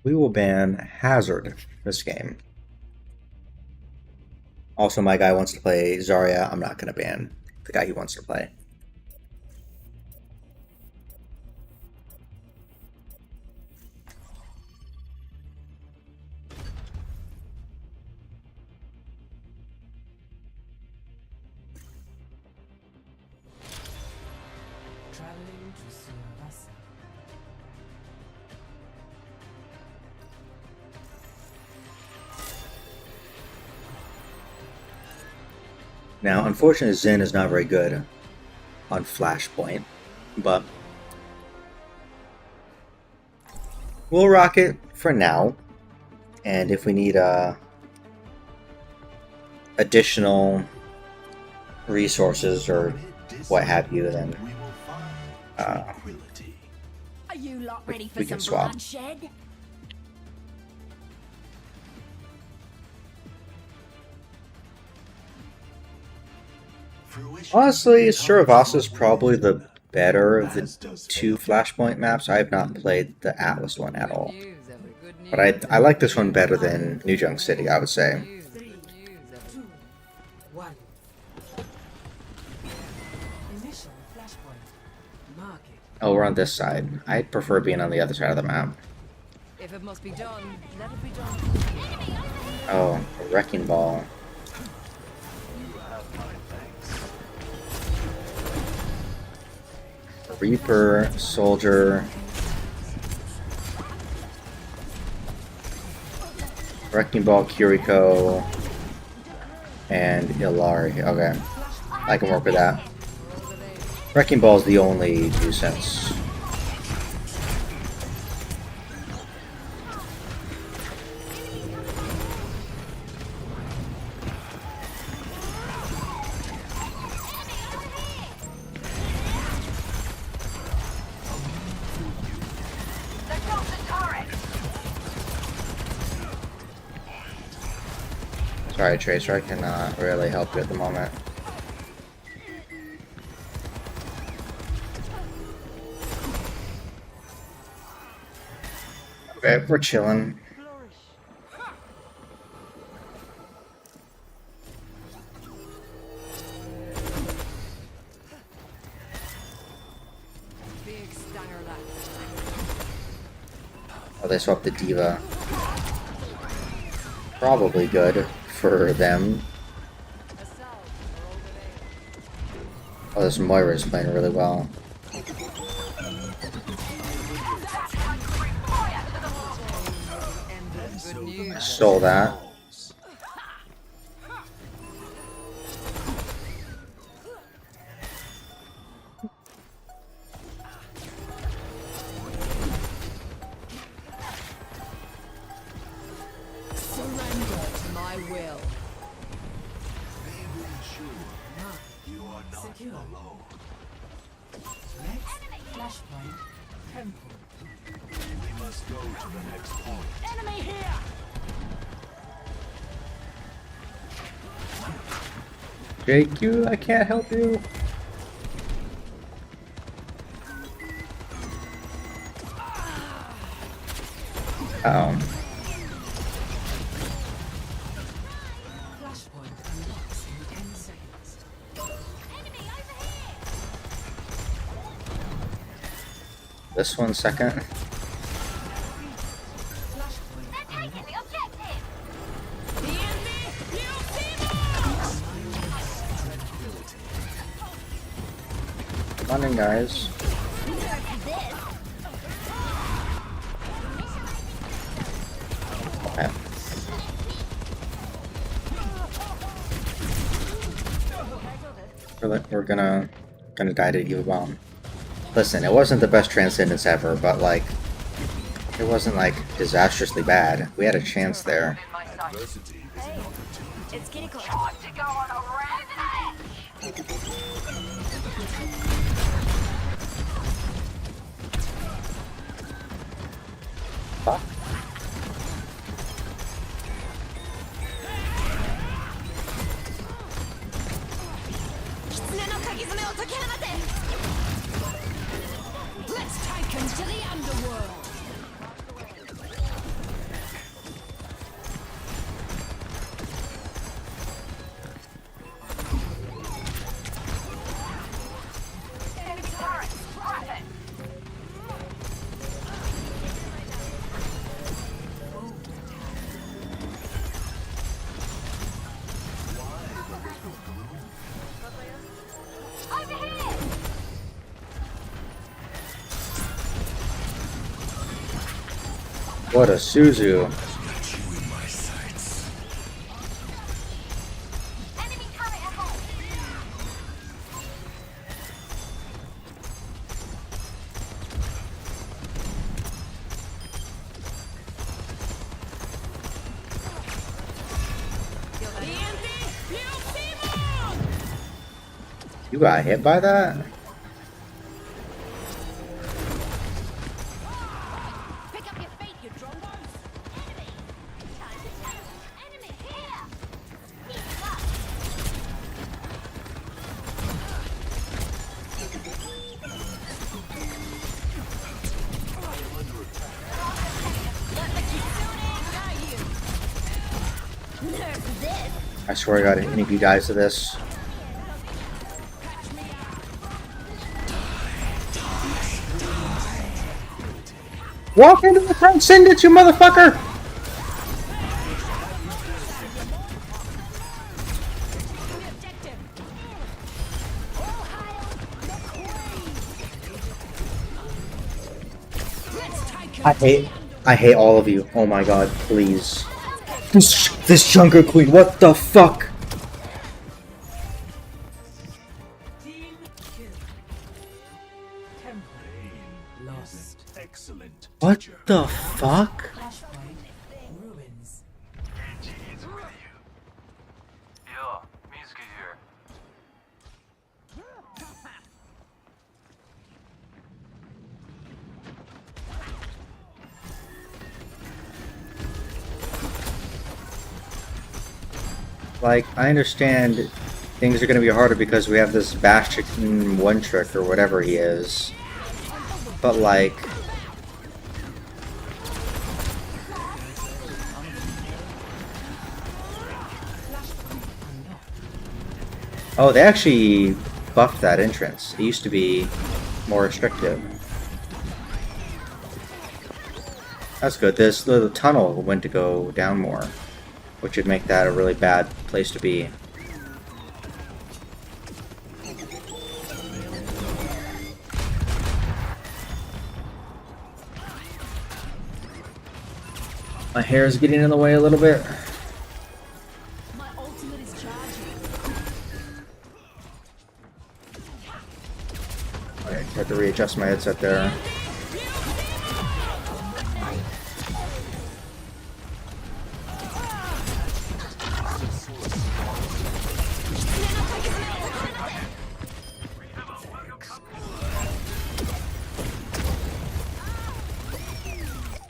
We will ban Hazard this game. Also, my guy wants to play Zarya. I'm not going to ban the guy he wants to play. Traveling to Surabasa. Now, unfortunately, Zen is not very good on Flashpoint, but we'll rock it for now. And if we need additional resources or what have you, then Are you lot ready for we can some swap. bloodshed? Honestly, Surabasa is probably the better of the two Flashpoint maps. I have not played the Atlas one at all, but I like this one better than New Junk City, I would say. 3, 2, 1. Initial flashpoint. Mark it. Oh, we're on this side. I prefer being on the other side of the map. If it must be done, let it be done. Oh, a Wrecking Ball. Reaper, Soldier, Wrecking Ball, Kiriko, and Ilari. Okay, I can work with that. Wrecking Ball is the only nuisance. Sorry, Tracer, I cannot really help you at the moment. Okay, we're chilling. Big stanger left. Oh, they swapped the Diva. Probably good for them. Oh, this Moira is playing really well. Stole that. Next flashpoint, temple. We must go to the next point. Enemy here! JQ, I can't help you. Flashpoint unlocks in 10 seconds. Enemy over here! This 1 second. Flashpoint They're taking the objective! Come on in, guys. Okay. We're gonna die to Evil Bomb. Listen, it wasn't the best Transcendence ever, but like, it wasn't like disastrously bad. We had a chance there. Adversity is an opportunity. It's getting close. Time to go on a rampage! Fuck. Let's take him to the underworld. Enemy turret! Rapid! Over here! What a Suzu. Enemy turret ahead! You got hit by that? Pick up your feet, you drongos! Enemy! Time to take! Enemy here! He's up! Let the Kitsune guide you! Nerf this! I swear to God, any of you guys to this. Walk into the Transcendence, you motherfucker! I hate all of you. Oh my God, please. This Junker Queen, what the fuck? team kill. Temple lost. Excellent. What teacher. the fuck? Flashpoint ruins. Like, I understand things are gonna be harder because we have this Bastion one trick or whatever he is. But like, oh, they actually buffed that entrance. It used to be more restrictive. That's good. This little tunnel went to go down more, which would make that a really bad place to be. My hair is getting in the way a little bit. My ultimate is charging. I had to readjust my headset there.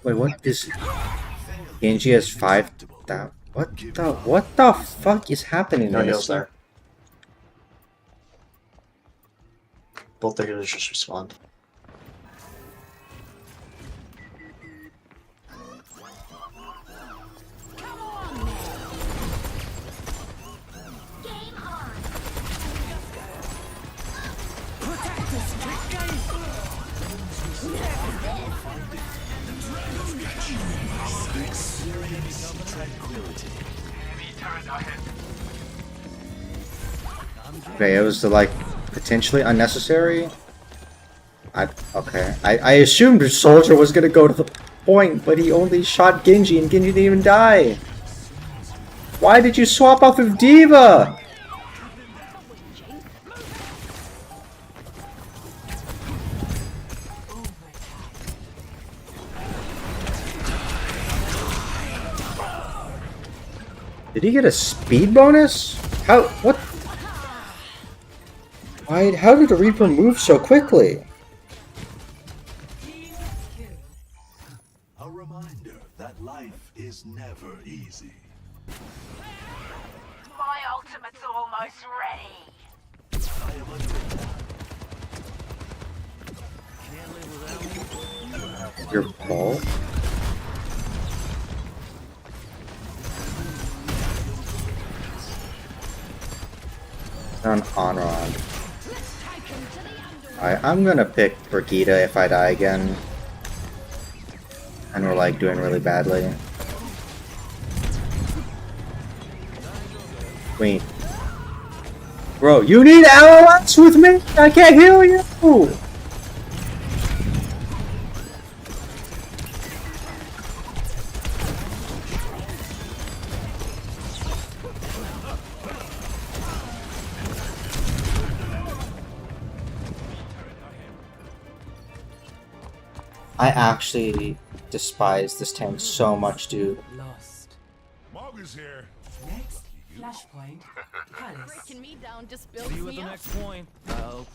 Wait, what is Genji has 5 that what the fuck is happening No in heals this? there. Both the healers just respawned. Okay, it was like potentially unnecessary. I assumed Soldier was gonna go to the point, but he only shot Genji and Genji didn't even die. Why did you swap off of Diva? Did he get a speed bonus? How? What? Why? How did the Reaper move so quickly? A reminder that life is never easy. My ultimate's almost ready. I am under attack. Your ball? On Onrod. Alright, I'm gonna pick Brigitte if I die again. And we're like doing really badly. Wait. Bro, you need LOS with me? I can't heal you! I actually despise this tank so much, dude. Lost. Mog is here. Next, flashpoint. Palace. Breaking me down just builds me up. point. Oh.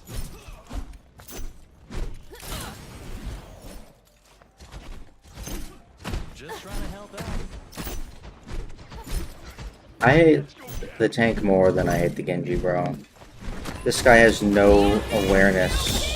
Just trying to help out. I hate the tank more than I hate the Genji, bro. This guy has no awareness.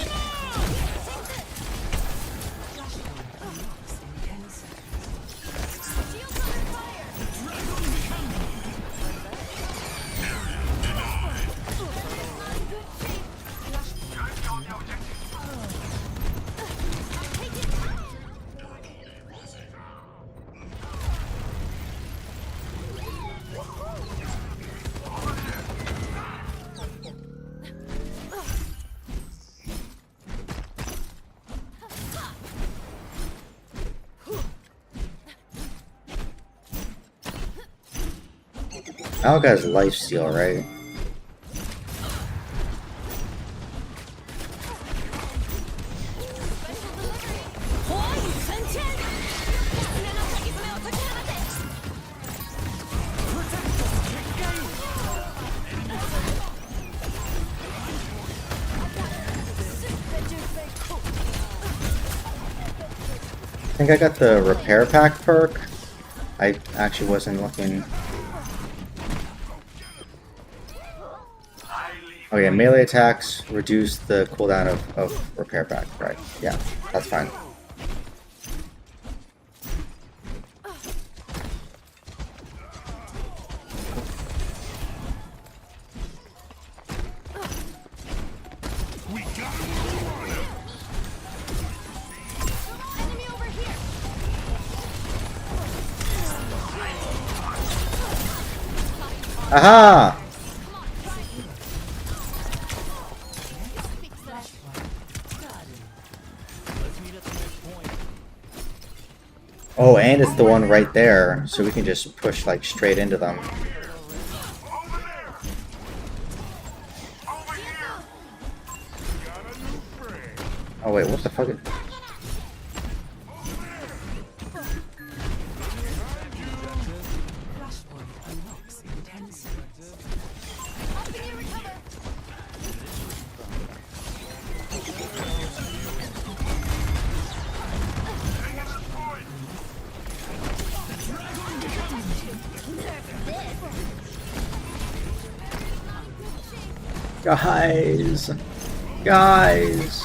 Alga has lifesteal, right? I think I got the repair pack perk. I actually wasn't looking. Oh yeah, melee attacks reduce the cooldown of repair pack. Right, yeah, that's fine. Aha! Oh, and it's the one right there, so we can just push like straight into them. Oh wait, what the fuck? Flashpoint unlocks in 10 seconds. Guys! Guys!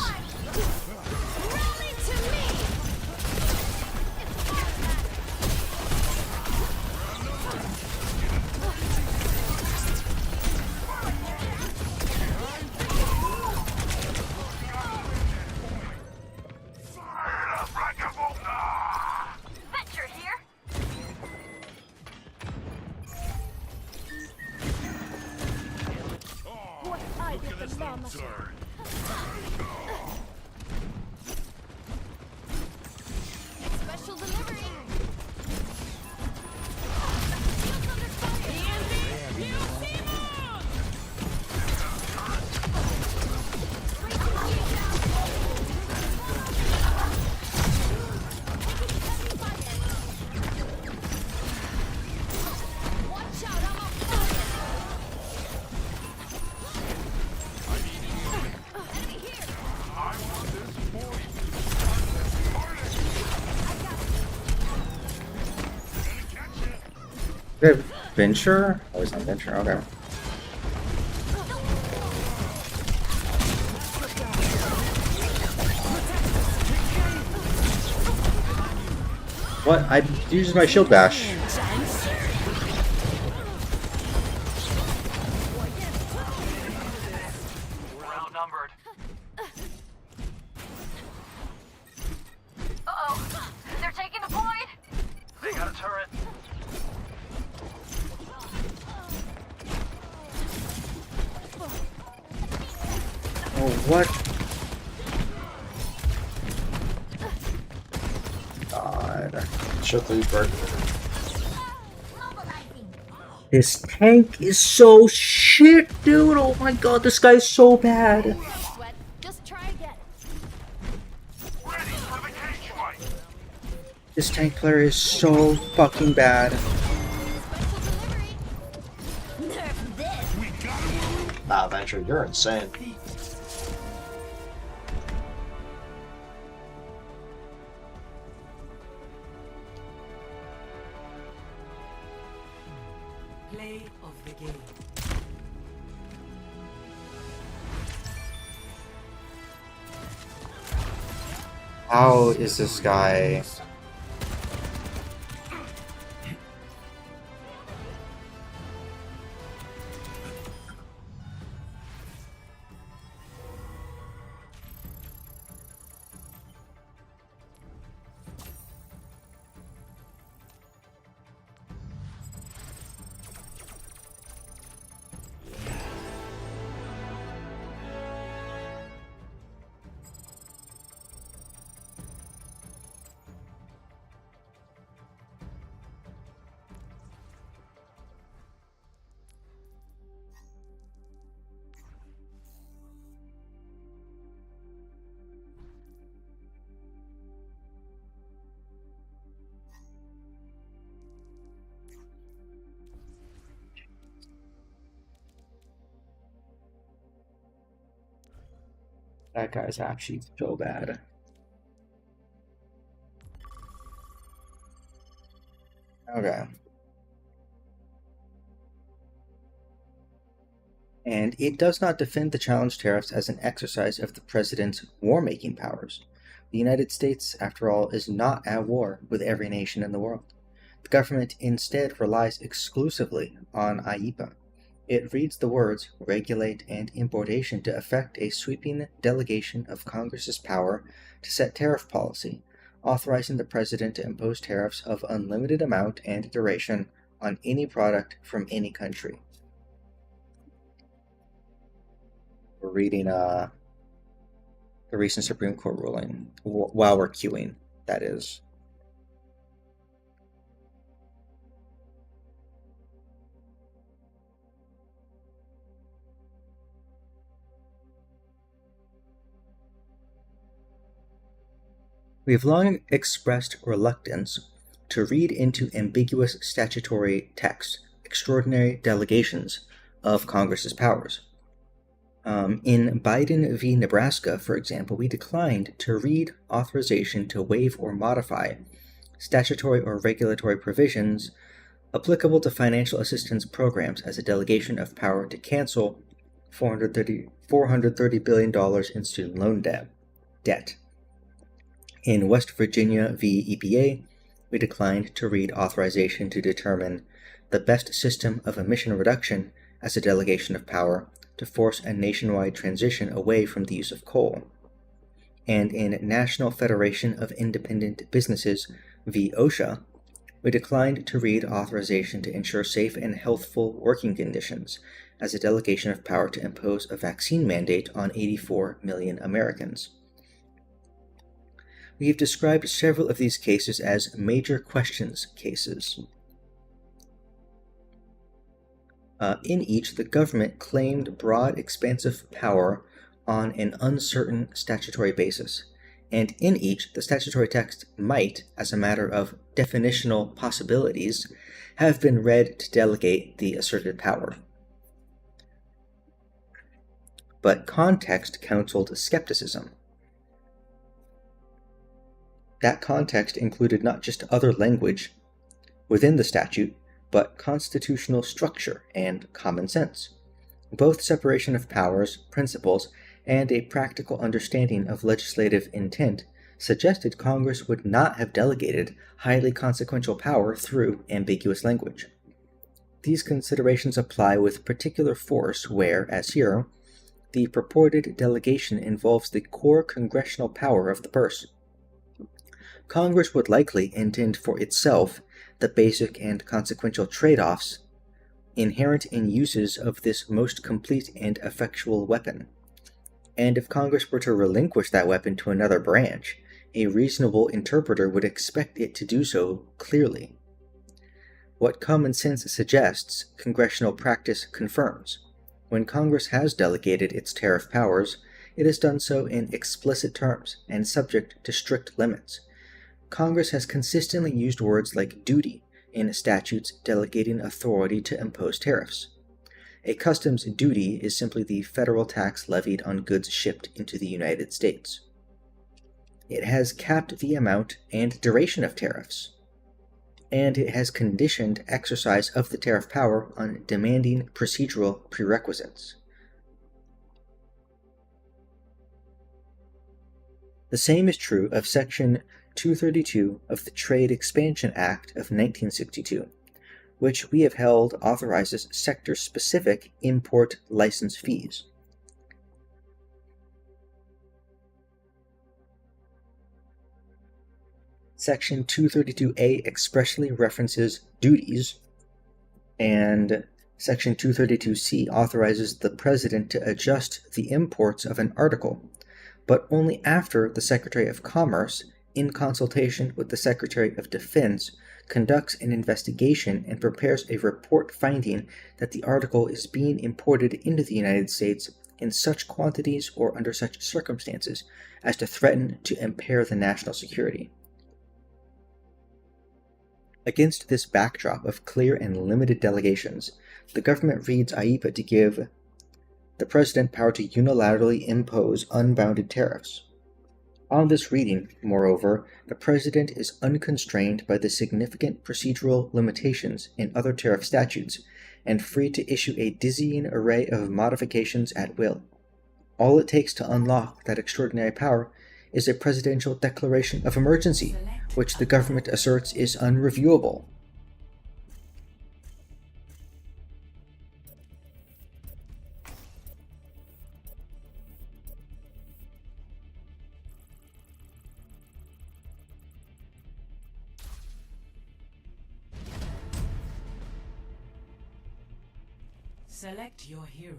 Venture here. What I did the llama. Special delivery. Watch out, I'm on fire. Enemy here. They have Venture? Oh, he's on Venture, okay. What? I used my shield bash. We're outnumbered. Uh-oh. They're taking the point. They got a turret. Oh, what? God. Shut the bird. This tank is so shit, dude. Oh my god, this guy's so bad. Sweat. Just try again. This tank player is so fucking bad. Nerf this. Nah, Venture, you're insane. Play of the game. How is this guy? That guy's actually so bad. Okay. And it does not defend the challenge tariffs as an exercise of the president's war-making powers. The United States, after all, is not at war with every nation in the world. The government instead relies exclusively on IEPA. It reads the words regulate and importation to effect a sweeping delegation of Congress's power to set tariff policy, authorizing the president to impose tariffs of unlimited amount and duration on any product from any country. We're reading the recent Supreme Court ruling while we're queuing, that is. We have long expressed reluctance to read into ambiguous statutory text extraordinary delegations of Congress's powers. In Biden v. Nebraska, for example, we declined to read authorization to waive or modify statutory or regulatory provisions applicable to financial assistance programs as a delegation of power to cancel $430 billion in student loan debt. In West Virginia v. EPA, we declined to read authorization to determine the best system of emission reduction as a delegation of power to force a nationwide transition away from the use of coal. And in National Federation of Independent Businesses v. OSHA, we declined to read authorization to ensure safe and healthful working conditions as a delegation of power to impose a vaccine mandate on 84 million Americans. We have described several of these cases as major questions cases. In each, the government claimed broad, expansive power on an uncertain statutory basis, and in each, the statutory text might, as a matter of definitional possibilities, have been read to delegate the asserted power. But context counseled skepticism. That context included not just other language within the statute, but constitutional structure and common sense, both separation of powers, principles, and a practical understanding of legislative intent suggested Congress would not have delegated highly consequential power through ambiguous language. These considerations apply with particular force where, as here, the purported delegation involves the core congressional power of the purse. Congress would likely intend for itself the basic and consequential trade-offs inherent in uses of this most complete and effectual weapon. And if Congress were to relinquish that weapon to another branch, a reasonable interpreter would expect it to do so clearly. What common sense suggests, congressional practice confirms. When Congress has delegated its tariff powers, it has done so in explicit terms and subject to strict limits. Congress has consistently used words like duty in statutes delegating authority to impose tariffs. A customs duty is simply the federal tax levied on goods shipped into the United States. It has capped the amount and duration of tariffs, and it has conditioned exercise of the tariff power on demanding procedural prerequisites. The same is true of Section 232 of the Trade Expansion Act of 1962, which we have held authorizes sector-specific import license fees. Section 232A expressly references duties, and Section 232C authorizes the President to adjust the imports of an article, but only after the Secretary of Commerce, in consultation with the Secretary of Defense, conducts an investigation and prepares a report finding that the article is being imported into the United States in such quantities or under such circumstances as to threaten to impair the national security. Against this backdrop of clear and limited delegations, the government reads IEEPA to give the President power to unilaterally impose unbounded tariffs. On this reading, moreover, the President is unconstrained by the significant procedural limitations in other tariff statutes and free to issue a dizzying array of modifications at will. All it takes to unlock that extraordinary power is a presidential declaration of emergency, which the government asserts is unreviewable. Select your hero.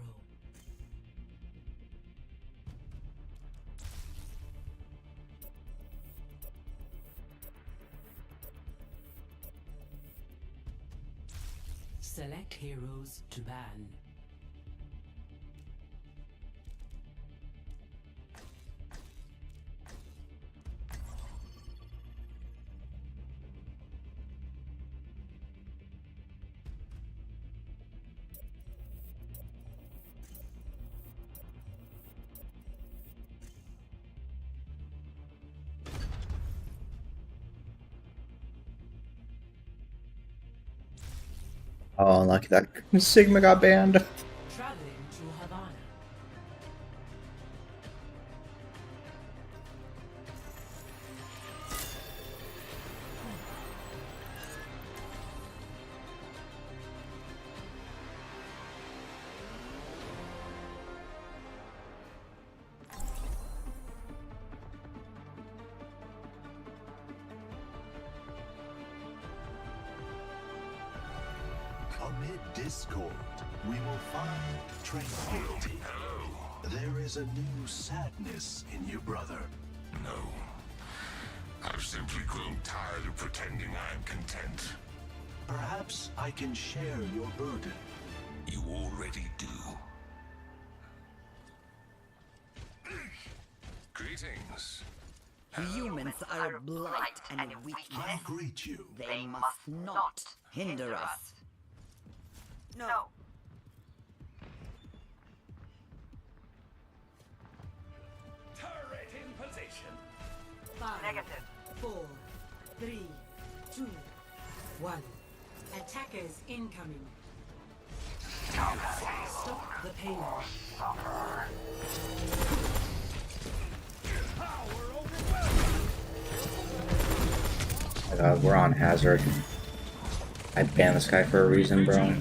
Select heroes to ban. Oh, unlucky that Sigma got banned. Traveling to Havana. Amid discord, we will find tranquility. There is a new sadness in you, brother. No. I've simply grown tired of pretending I'm content. Perhaps I can share your burden. You already do. Greetings. Humans are a blight and a weakness. I greet you. They must not hinder us. No. Turret in position. 5, Negative. 4, 3, 2, 1. Attackers incoming. Stop the payload. Oh my god, we're on hazard. I banned this guy for a reason, bro.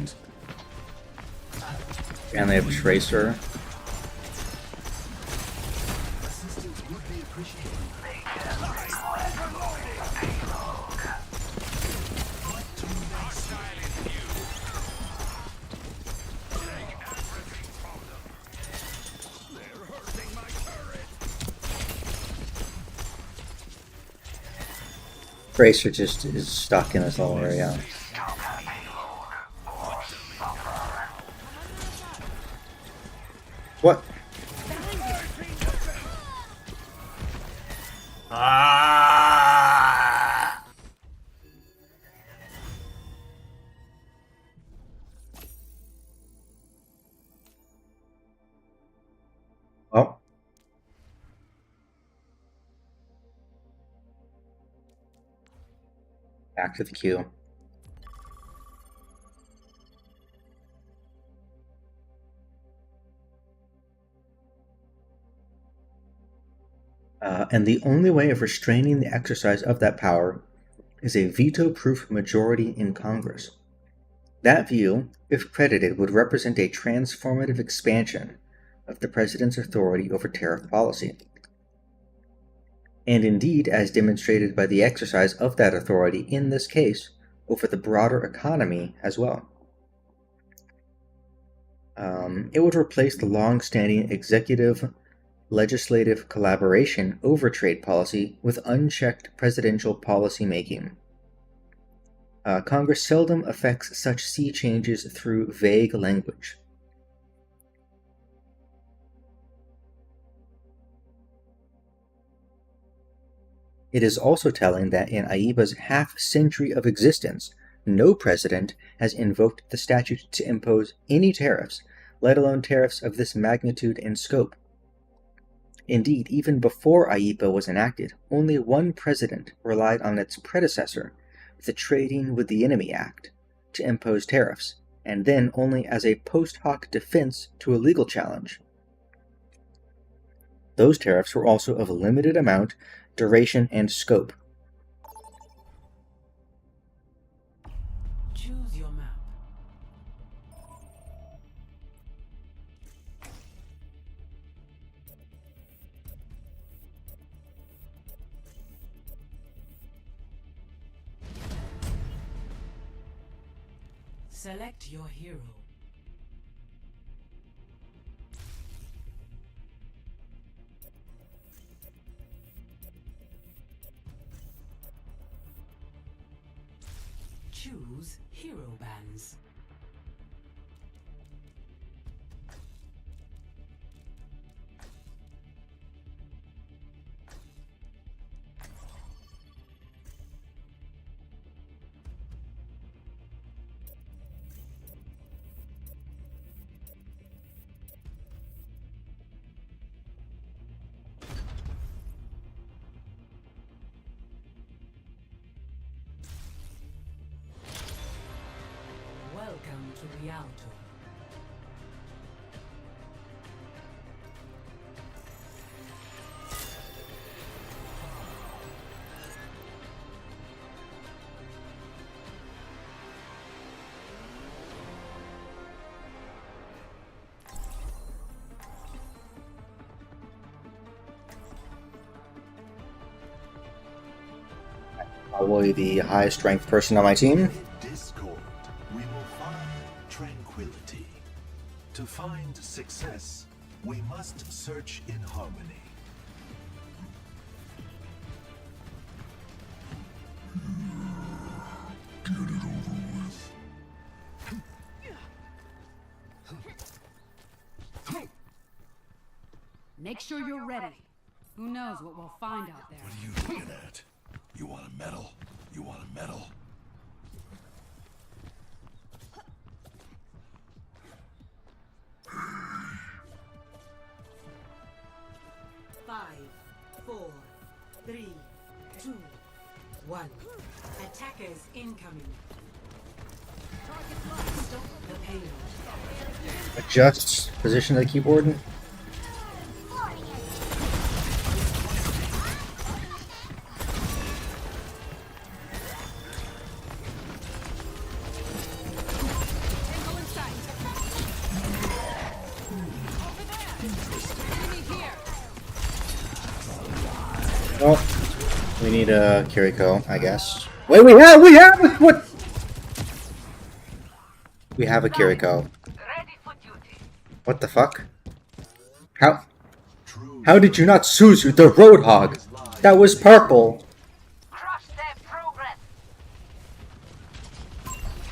And they have Tracer. Assistance would be appreciated. Tracer just is stuck in this whole area. What? Ah! Oh. Back to the queue. And the only way of restraining the exercise of that power is a veto-proof majority in Congress. That view, if credited, would represent a transformative expansion of the president's authority over tariff policy. And indeed, as demonstrated by the exercise of that authority in this case, over the broader economy as well. It would replace the long-standing executive-legislative collaboration over trade policy with unchecked presidential policy making. Congress seldom effects such sea changes through vague language. It is also telling that in AIBA's half-century of existence, no president has invoked the statute to impose any tariffs, let alone tariffs of this magnitude and scope. Indeed, even before AIBA was enacted, only one president relied on its predecessor, the Trading with the Enemy Act, to impose tariffs, and then only as a post hoc defense to a legal challenge. Those tariffs were also of limited amount, duration, and scope. Choose your map. Select your hero. Choose hero bands. Welcome to Rialto. Probably the highest ranked person on my team. Discord, we will find and success, we must search in harmony. Get it over with. Make sure you're ready. Who knows what we'll find out there. What are you looking at? You want a medal? You want a medal? Five, 4, 3, 2, 1. Attackers incoming. Stop the payload. Adjust position of the keyboard. Oh, we need a Kiriko, I guess. Wait, we have what? We have a Kiriko. What the fuck? How did you not Suzu the Roadhog? That was purple. Crush their progress.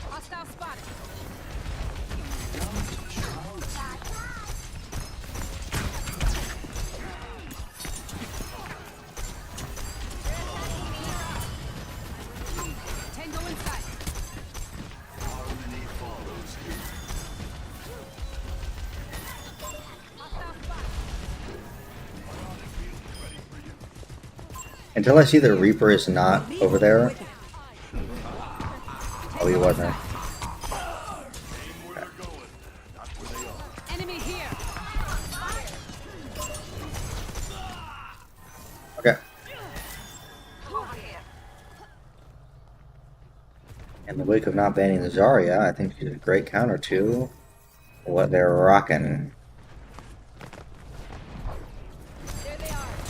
Hostile spotted. Tango inside. Harmony follows here. Until I see the Reaper is not over there. Oh, he wasn't. Enemy here. Okay. In the wake of not banning the Zarya, I think she's a great counter to what they're rocking.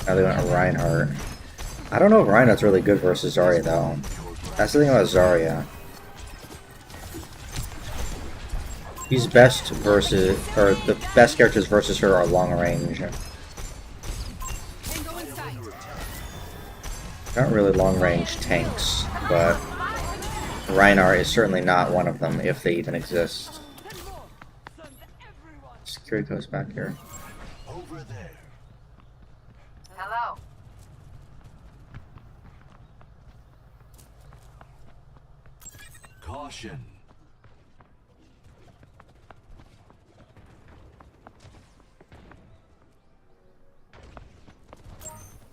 Now they went Reinhardt. I don't know if Reinhardt's really good versus Zarya though. That's the thing about Zarya. He's best versus, or the best characters versus her are long range. Not really long range tanks, but Reinhardt is certainly not one of them if they even exist. Security goes back here. Over there. Hello. Caution.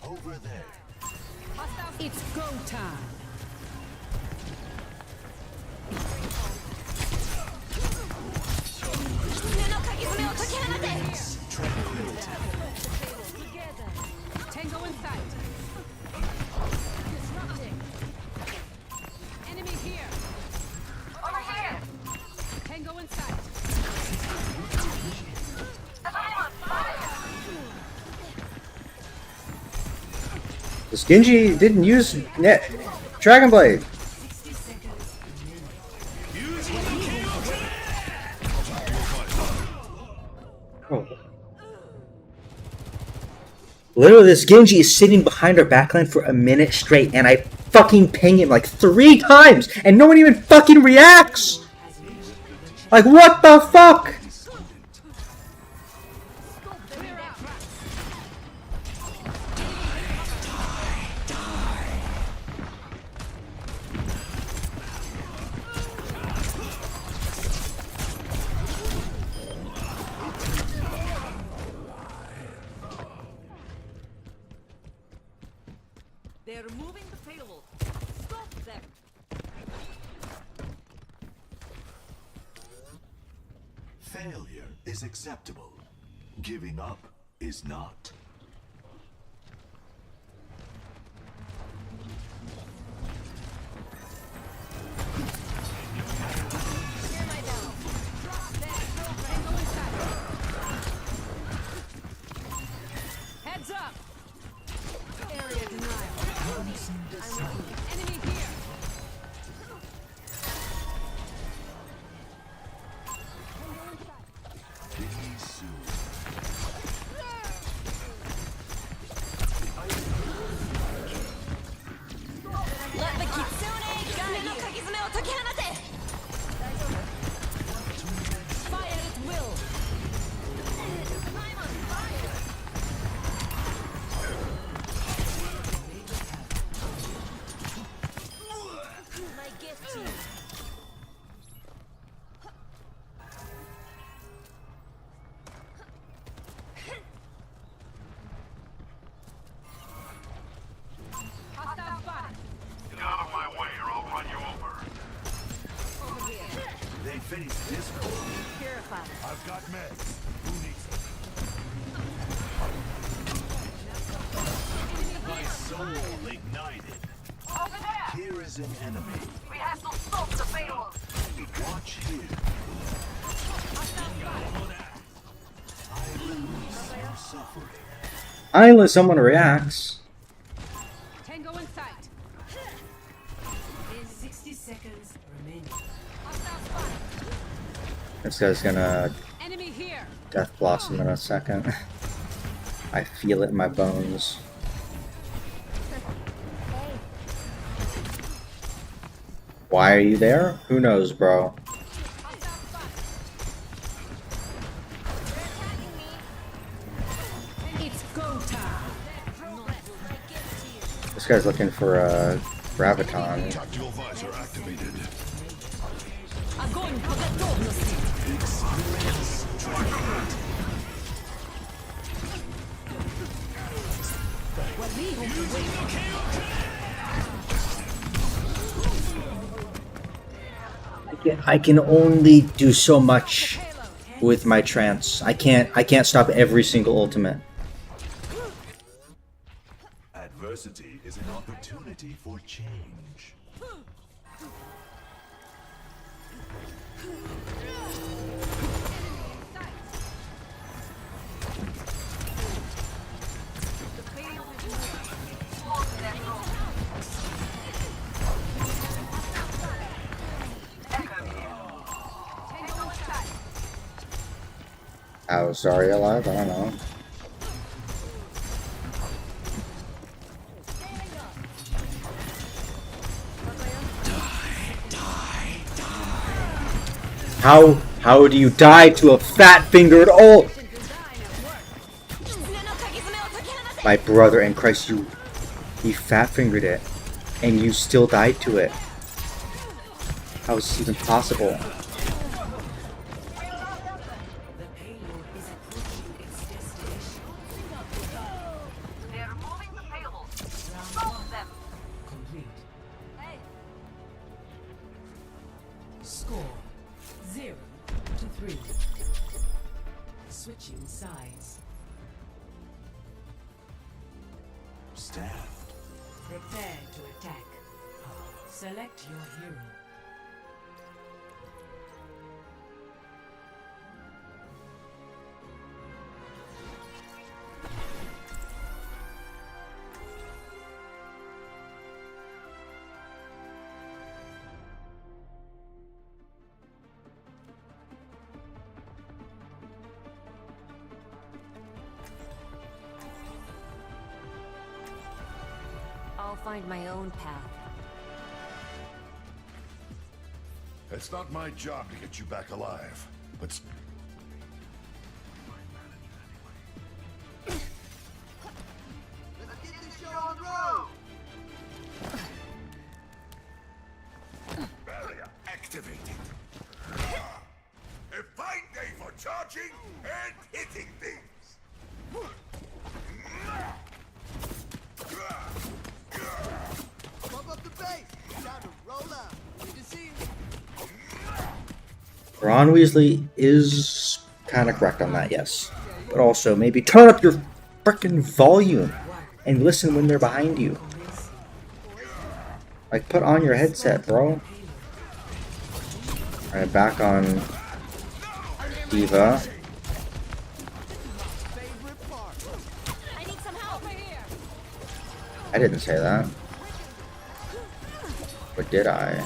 Over there. It's go time. Tango inside. Enemy here. Over here. Tango inside. This Genji didn't use Dragon Blade. Oh. Literally, this Genji is sitting behind our backline for a minute straight, and I fucking ping him like 3 times, and no one even fucking reacts! Like, what the fuck? They're moving the payload. Stop them. Failure is acceptable. Giving up is not. Heads up. Area denial. Enemy here. Please I've got meds. Who needs them? My soul ignited. Over there! Here is an enemy. We have to stop the payload! Watch here. I release your suffering. I unless someone reacts. Tango in sight. In 60 seconds remaining. This guy's gonna Enemy here. death blossom in a second. I feel it in my bones. Why are you there? Who knows, bro? It's go time. This guy's looking for a graviton. Tactical visor activated. Огонь по готовности. I can only do so much with my trance. I can't stop every single ultimate. Adversity is an opportunity for change. How is Zarya alive? I don't know. How do you die to a fat-fingered ult? My brother in Christ, you fat-fingered it, and you still died to it. How is this even possible? They're moving the payload! Stop them! Score 0-3. Switching sides. Staffed. Prepare to attack. Select your hero. I'll find my own path. It's not my job to get you back alive. But barrier activated. A fine day for charging and hitting things. Pump up the bass. Time to roll out. Good to see you. Ron Weasley is kind of correct on that, yes. But also, maybe turn up your frickin' volume and listen when they're behind you. Like, put on your headset, bro. Alright, back on Diva. I need some help. I didn't say that. But did I?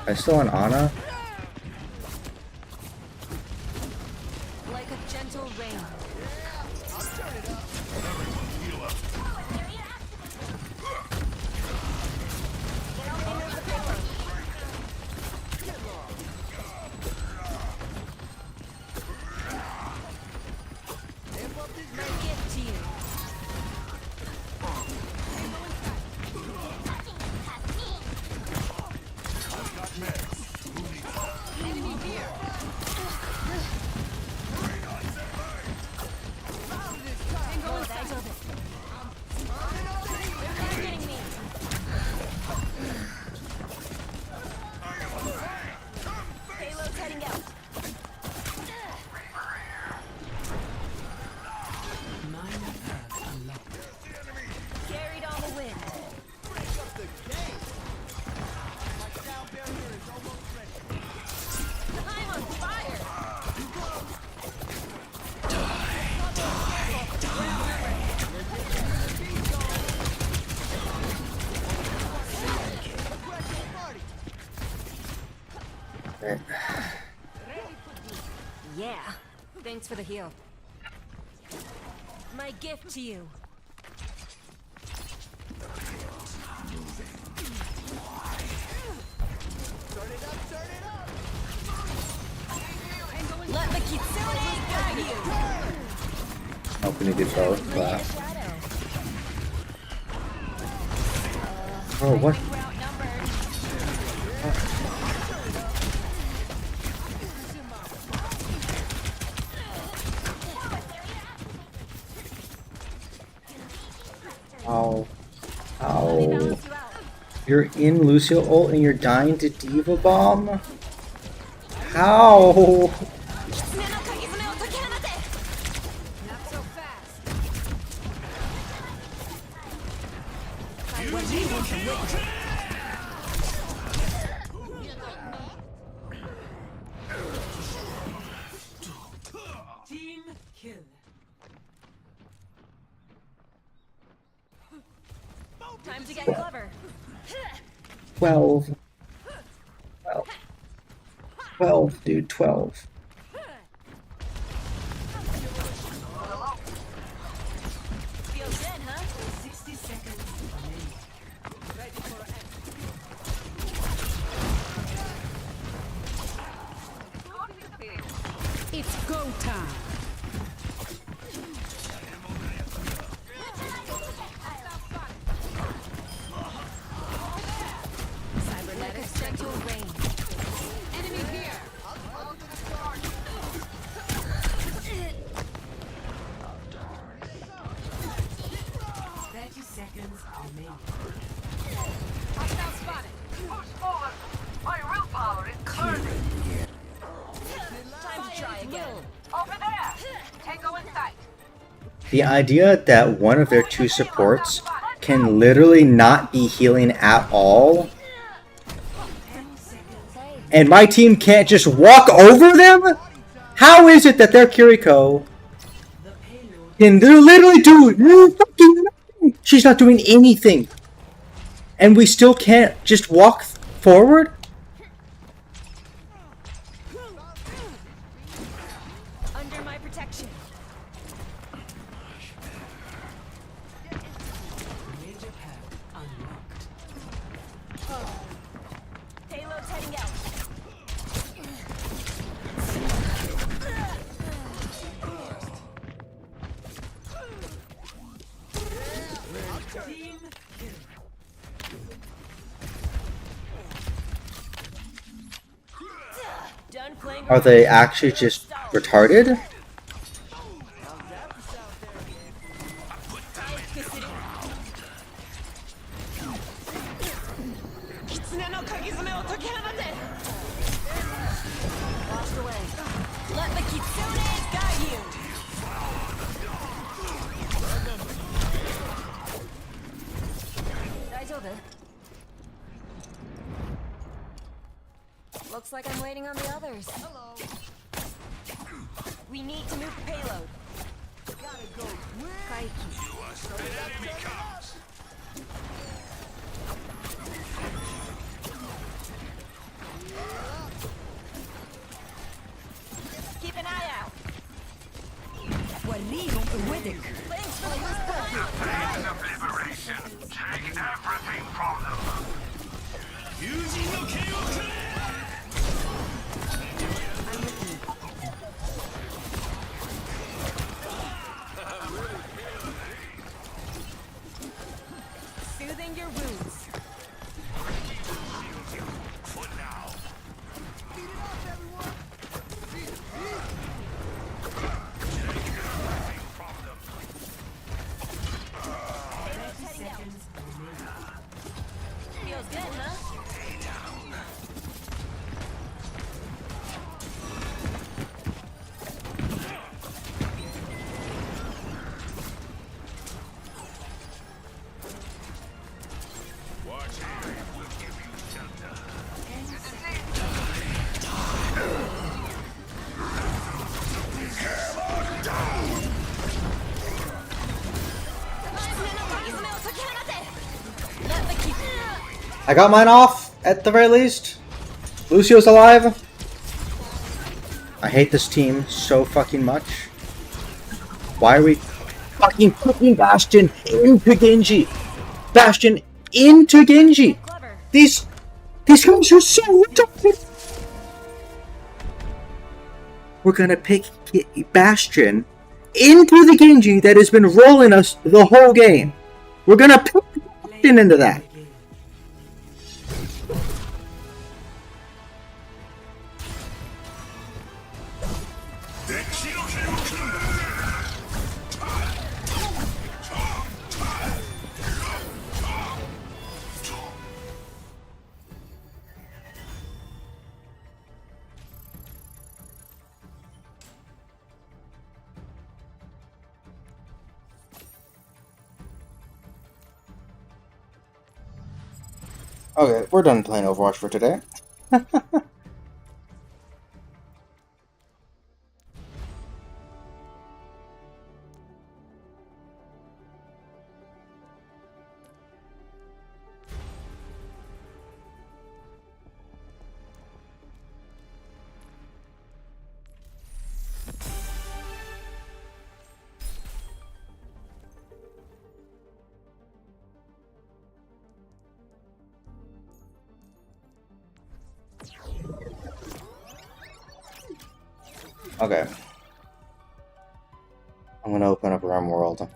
I still on Ana? Like a gentle rain. Get to you. Thanks for the heal. My gift to you. Let the kitsune guide you. Hoping to get both, but... Oh, what? Oh. Oh. You're in Lucio ult and you're dying to Diva Bomb? How? Not so fast. Team kill. Time to get clever. 12. 12, dude, 12. Feels good, huh? 60 seconds. It's go time. Cybernetics central range. Enemy here. 30 seconds remaining. Hostile spotted. Push forward. My willpower is burning. Time to try again. Over there. Tango in sight. The idea that one of their two supports can literally not be healing at all, and my team can't just walk over them? How is it that their Kiriko can literally do fucking nothing? She's not doing anything, and we still can't just walk forward? Under my protection. Major path unlocked. Payload's heading out. Team kill. Done playing. Are they actually just retarded? Washed away. Let the kitsune guide you. Daijoubu. Looks like I'm waiting on the others. Hello. We need to move the payload. Gotta go. Keep an eye out. Thanks for the Liberation. Take everything from them. Soothing your wounds. Feels good, huh? I got mine off, at the very least. Lucio's alive. I hate this team so fucking much. Why are we fucking putting Bastion into Genji? Bastion into Genji! These guys are so retarded! We're gonna pick Bastion into the Genji that has been rolling us the whole game. We're gonna pick Bastion into that. Okay, we're done playing Overwatch for today. Okay. I'm gonna open up Realm World.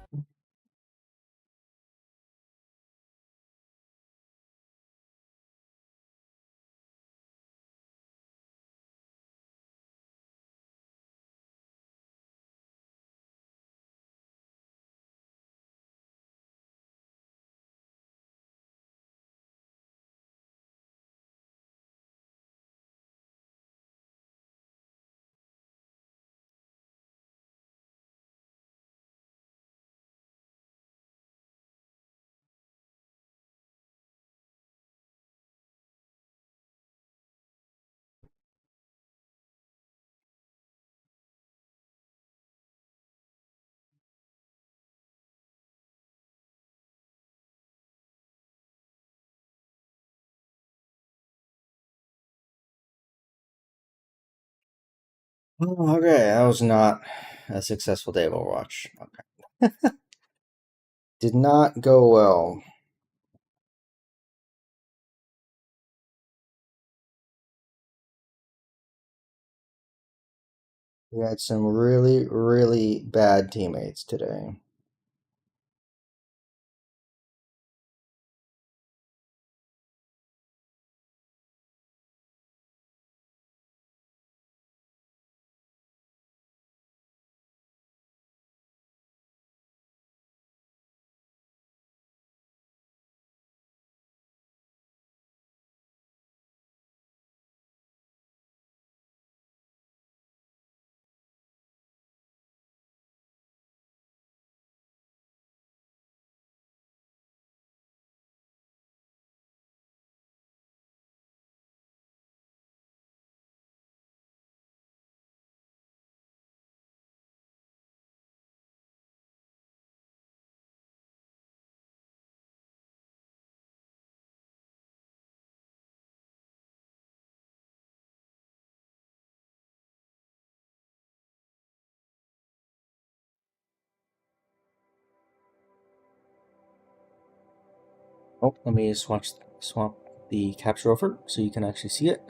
Oh, okay, that was not a successful day of Overwatch. Okay. Did not go well. We had some really, really bad teammates today. Oh, let me swap the capture over so you can actually see it.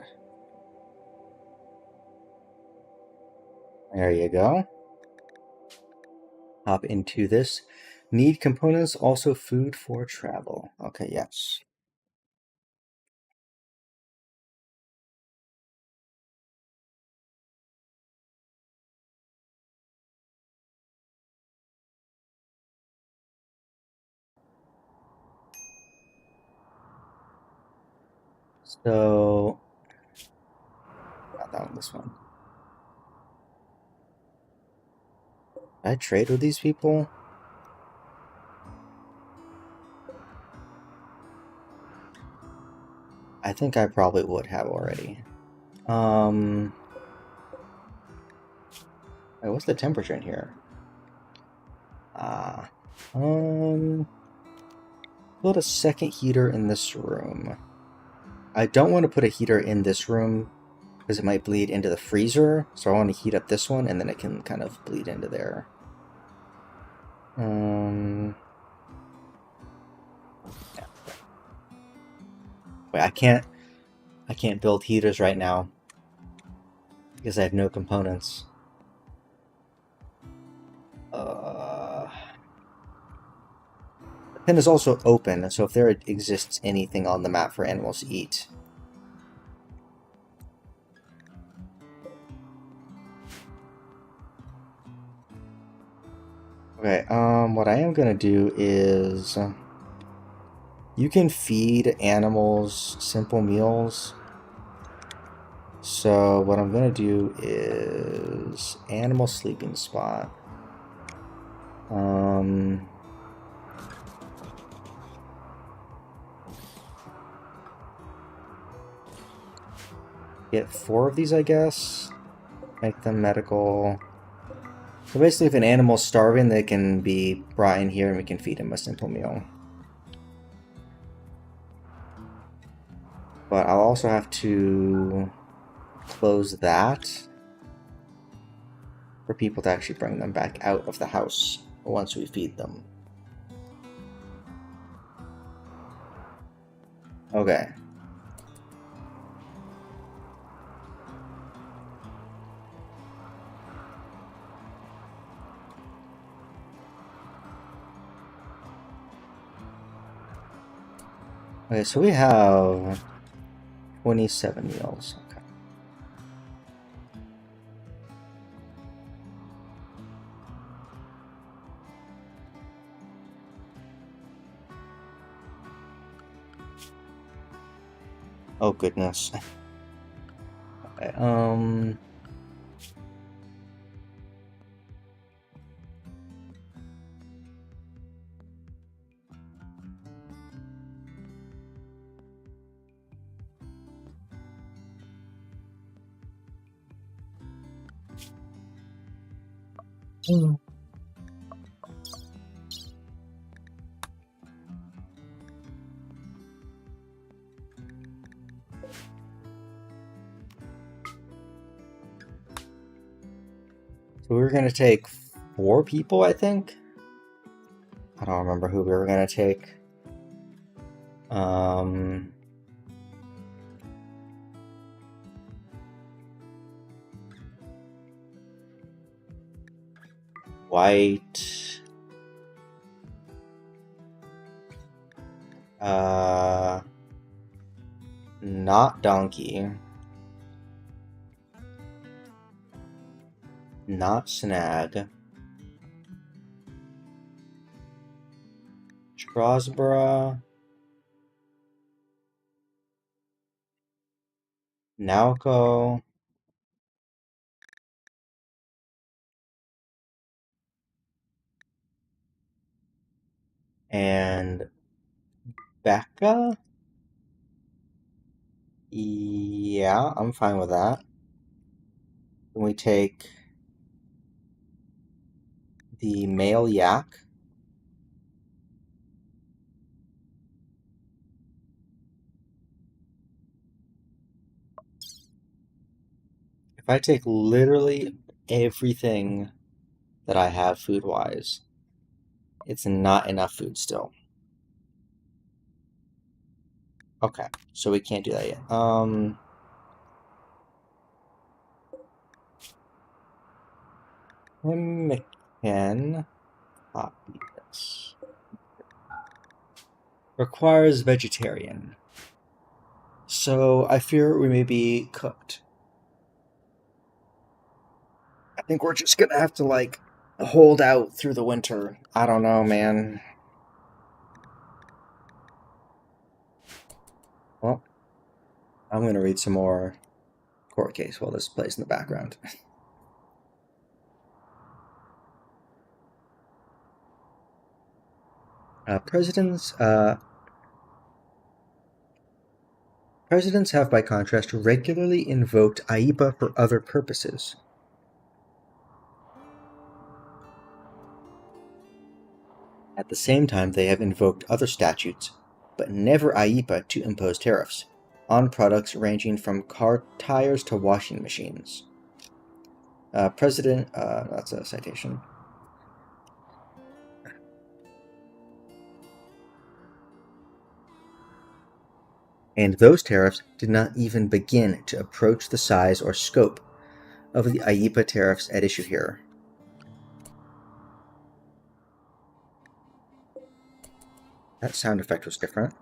There you go. Hop into this. Need components, also food for travel. Okay, yes. So, not that one, this one. Did I trade with these people? I think I probably would have already. Wait, what's the temperature in here? Put a second heater in this room. I don't want to put a heater in this room because it might bleed into the freezer. So I want to heat up this one, and then it can kind of bleed into there. Yeah. Wait, I can't build heaters right now because I have no components. The pen is also open, so if there exists anything on the map for animals to eat. Okay, what I am gonna do is you can feed animals simple meals. So what I'm gonna do is animal sleeping spot. Get 4 of these, I guess. Make them medical. So basically, if an animal's starving, they can be brought in here and we can feed them a simple meal. But I'll also have to close that for people to actually bring them back out of the house once we feed them. Okay. Okay, so we have 27 meals. Okay. Oh goodness. Okay, so we were gonna take 4 people, I think. I don't remember who we were gonna take. White. Not donkey. Not snag. Strasbourg. Naoko. And Becca? Yeah, I'm fine with that. Then we take the male yak. If I take literally everything that I have food-wise, it's not enough food still. Okay, so we can't do that yet. We can copy this. Requires vegetarian. So I fear we may be cooked. I think we're just gonna have to, like, hold out through the winter. I don't know, man. Well, I'm gonna read some more court case while this plays in the background. Presidents have, by contrast, regularly invoked AIPA for other purposes. At the same time, they have invoked other statutes, but never AIPA to impose tariffs. on products ranging from car tires to washing machines. That's a citation. And those tariffs did not even begin to approach the size or scope of the IEEPA tariffs at issue here. That sound effect was different.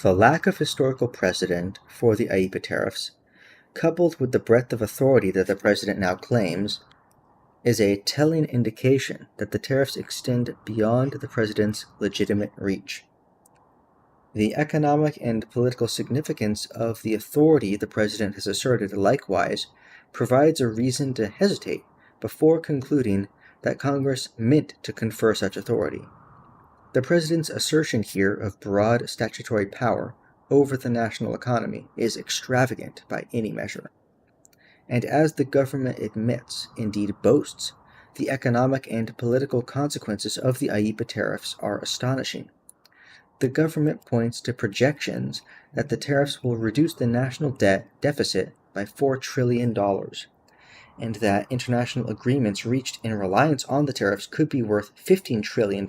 The lack of historical precedent for the IEEPA tariffs, coupled with the breadth of authority that the president now claims, is a telling indication that the tariffs extend beyond the president's legitimate reach. The economic and political significance of the authority the president has asserted likewise provides a reason to hesitate before concluding that Congress meant to confer such authority. The president's assertion here of broad statutory power over the national economy is extravagant by any measure. And as the government admits, indeed boasts, the economic and political consequences of the IEEPA tariffs are astonishing. The government points to projections that the tariffs will reduce the national debt deficit by $4 trillion, and that international agreements reached in reliance on the tariffs could be worth $15 trillion.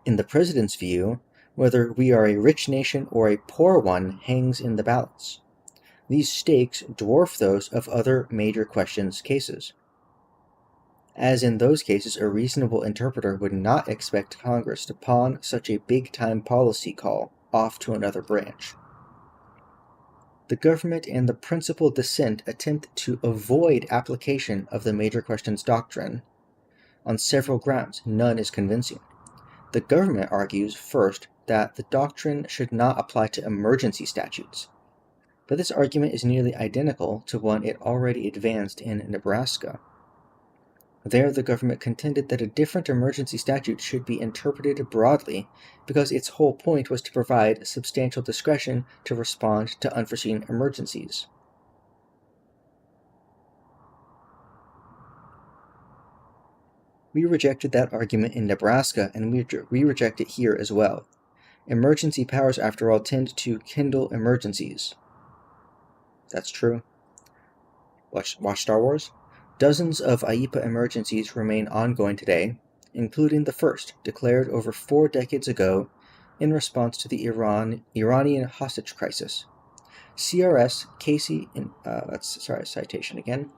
In the president's view, whether we are a rich nation or a poor one hangs in the balance. These stakes dwarf those of other major questions cases. As in those cases, a reasonable interpreter would not expect Congress to pawn such a big-time policy call off to another branch. The government and the principal dissent attempt to avoid application of the major questions doctrine on several grounds. None is convincing. The government argues, first, that the doctrine should not apply to emergency statutes, but this argument is nearly identical to one it already advanced in Nebraska. There, the government contended that a different emergency statute should be interpreted broadly because its whole point was to provide substantial discretion to respond to unforeseen emergencies. We rejected that argument in Nebraska, and we reject it here as well. Emergency powers, after all, tend to kindle emergencies. That's true. Watch Star Wars? Dozens of IEEPA emergencies remain ongoing today, including the first, declared over 4 decades ago in response to the Iranian hostage crisis. CRS Casey, citation again.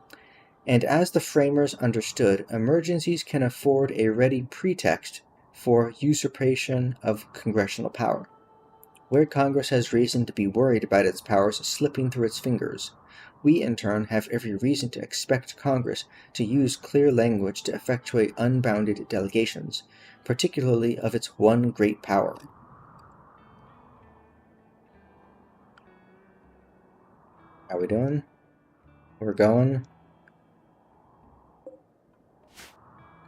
And as the framers understood, emergencies can afford a ready pretext for usurpation of congressional power. Where Congress has reason to be worried about its powers slipping through its fingers, we in turn have every reason to expect Congress to use clear language to effectuate unbounded delegations, particularly of its one great power. How we doing? We're going.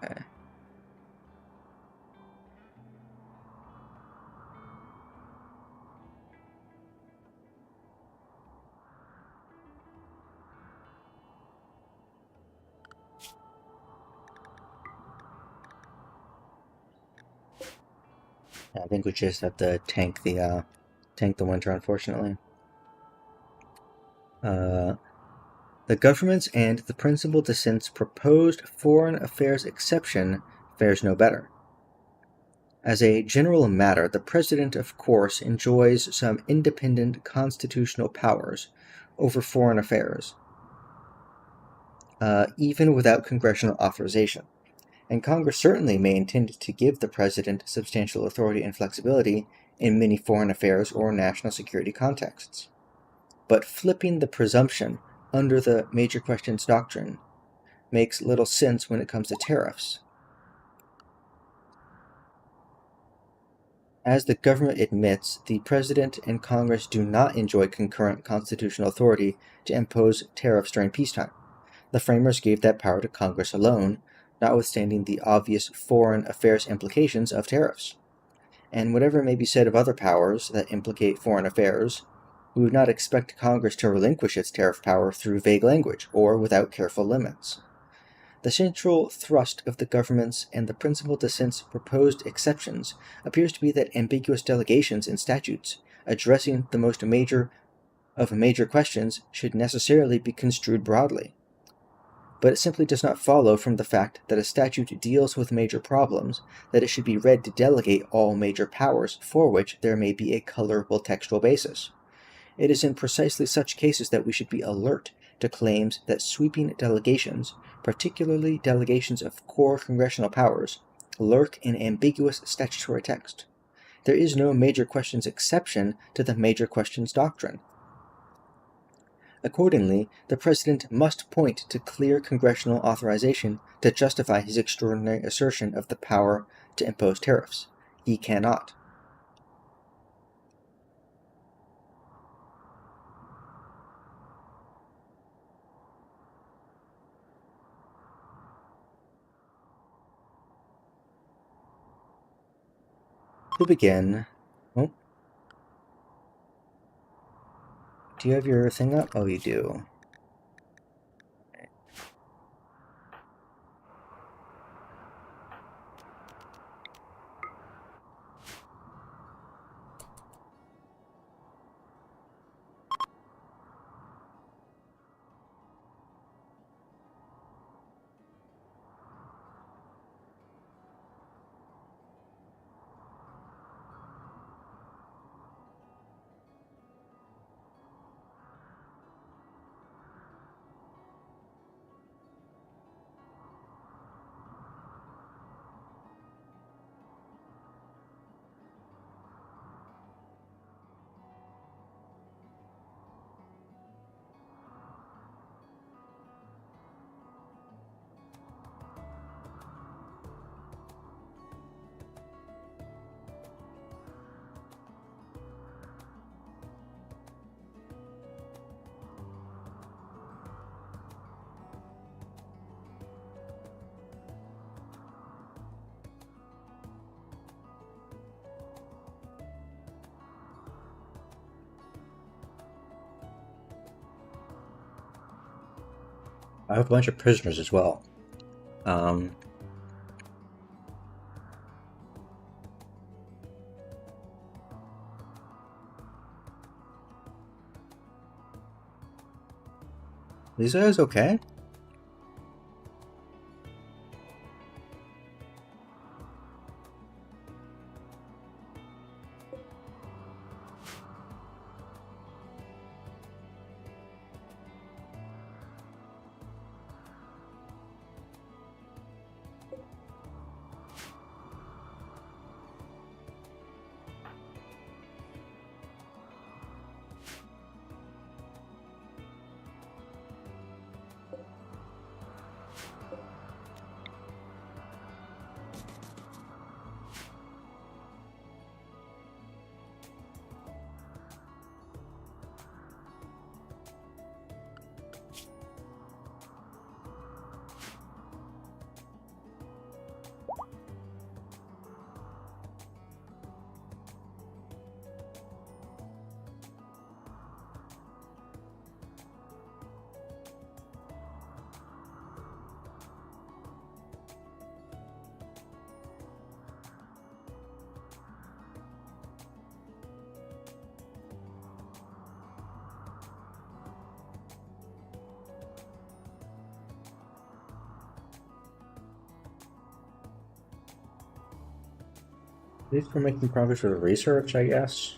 Okay. I think we just have to tank the winter, unfortunately. The government's and the principal dissent's proposed foreign affairs exception fares no better. As a general matter, the president, of course, enjoys some independent constitutional powers over foreign affairs, even without congressional authorization. And Congress certainly may intend to give the president substantial authority and flexibility in many foreign affairs or national security contexts. But flipping the presumption under the major questions doctrine makes little sense when it comes to tariffs. As the government admits, the president and Congress do not enjoy concurrent constitutional authority to impose tariffs during peacetime. The framers gave that power to Congress alone, notwithstanding the obvious foreign affairs implications of tariffs. And whatever may be said of other powers that implicate foreign affairs, we would not expect Congress to relinquish its tariff power through vague language or without careful limits. The central thrust of the government's and the principal dissent's proposed exceptions appears to be that ambiguous delegations in statutes addressing the most major questions should necessarily be construed broadly. But it simply does not follow from the fact that a statute deals with major problems that it should be read to delegate all major powers for which there may be a colorable textual basis. It is in precisely such cases that we should be alert to claims that sweeping delegations, particularly delegations of core congressional powers, lurk in ambiguous statutory text. There is no major questions exception to the major questions doctrine. Accordingly, the President must point to clear congressional authorization to justify his extraordinary assertion of the power to impose tariffs. He cannot. To begin, oh, do you have your thing up? Oh, you do. I have a bunch of prisoners as well. These guys okay? At least we're making progress with research, I guess.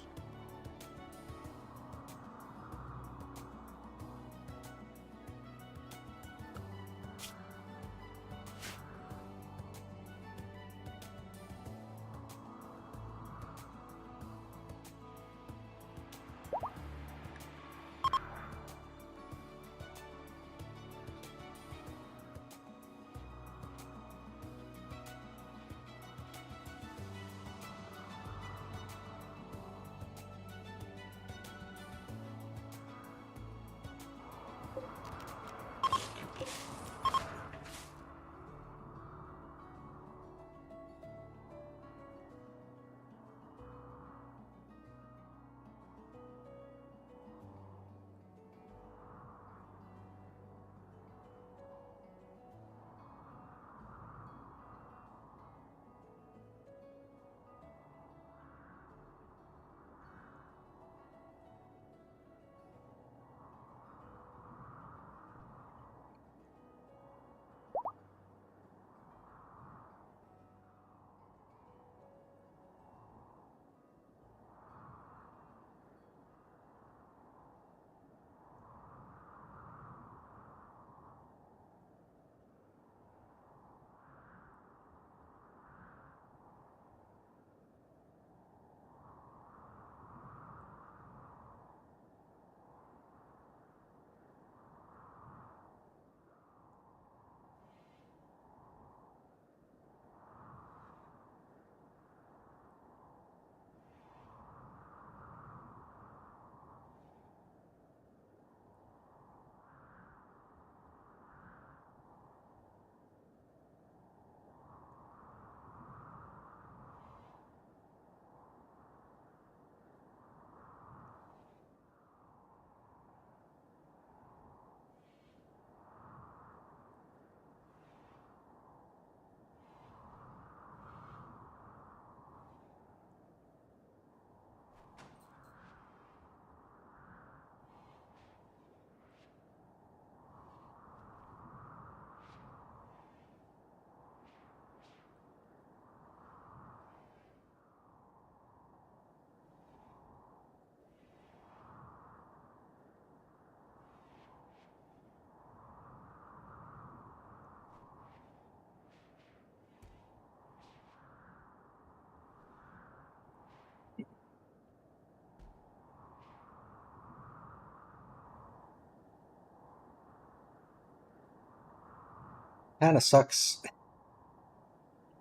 Kind of sucks.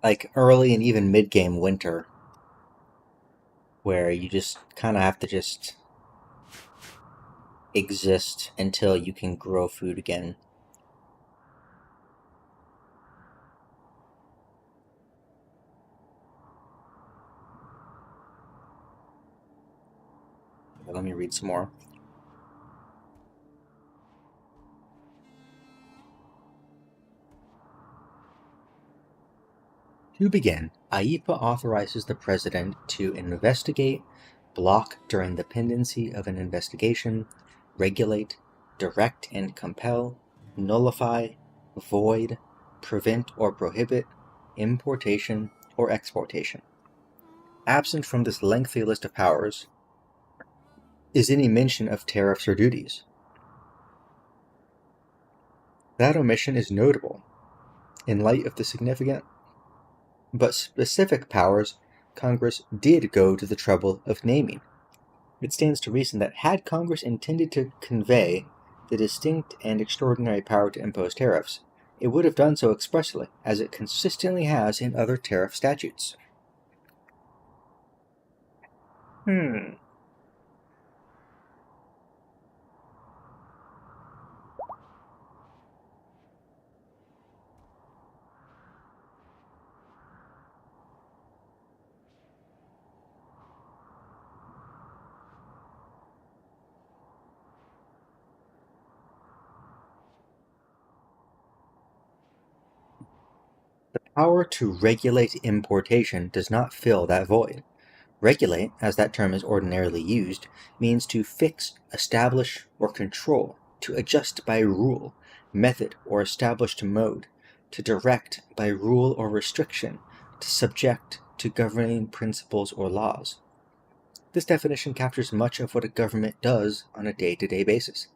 Like early and even mid-game winter, where you just kind of have to just exist until you can grow food again. Let me read some more. To begin, AIPA authorizes the President to investigate, block during the pendency of an investigation, regulate, direct and compel, nullify, void, prevent or prohibit, importation or exportation. Absent from this lengthy list of powers is any mention of tariffs or duties. That omission is notable in light of the significant but specific powers Congress did go to the trouble of naming. It stands to reason that had Congress intended to convey the distinct and extraordinary power to impose tariffs, it would have done so expressly, as it consistently has in other tariff statutes. The power to regulate importation does not fill that void. Regulate, as that term is ordinarily used, means to fix, establish, or control, to adjust by rule, method, or established mode, to direct by rule or restriction, to subject to governing principles or laws. This definition captures much of what a government does on a day-to-day basis.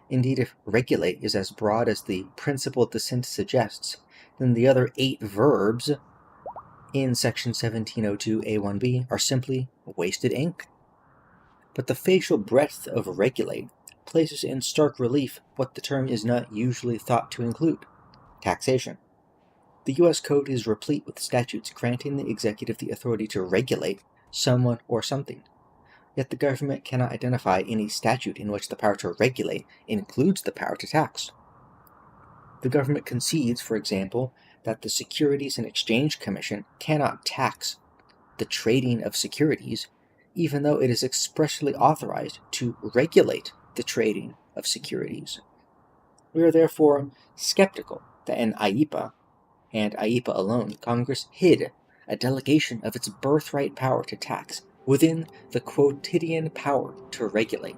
Indeed, if regulate is as broad as the principle dissent suggests, then the other 8 verbs in section 1702A1B are simply wasted ink. But the facial breadth of regulate places in stark relief what the term is not usually thought to include: taxation. The U.S. Code is replete with statutes granting the executive the authority to regulate someone or something. Yet the government cannot identify any statute in which the power to regulate includes the power to tax. The government concedes, for example, that the Securities and Exchange Commission cannot tax the trading of securities, even though it is expressly authorized to regulate the trading of securities. We are therefore skeptical that in AIPA, and AIPA alone, Congress hid a delegation of its birthright power to tax within the quotidian power to regulate.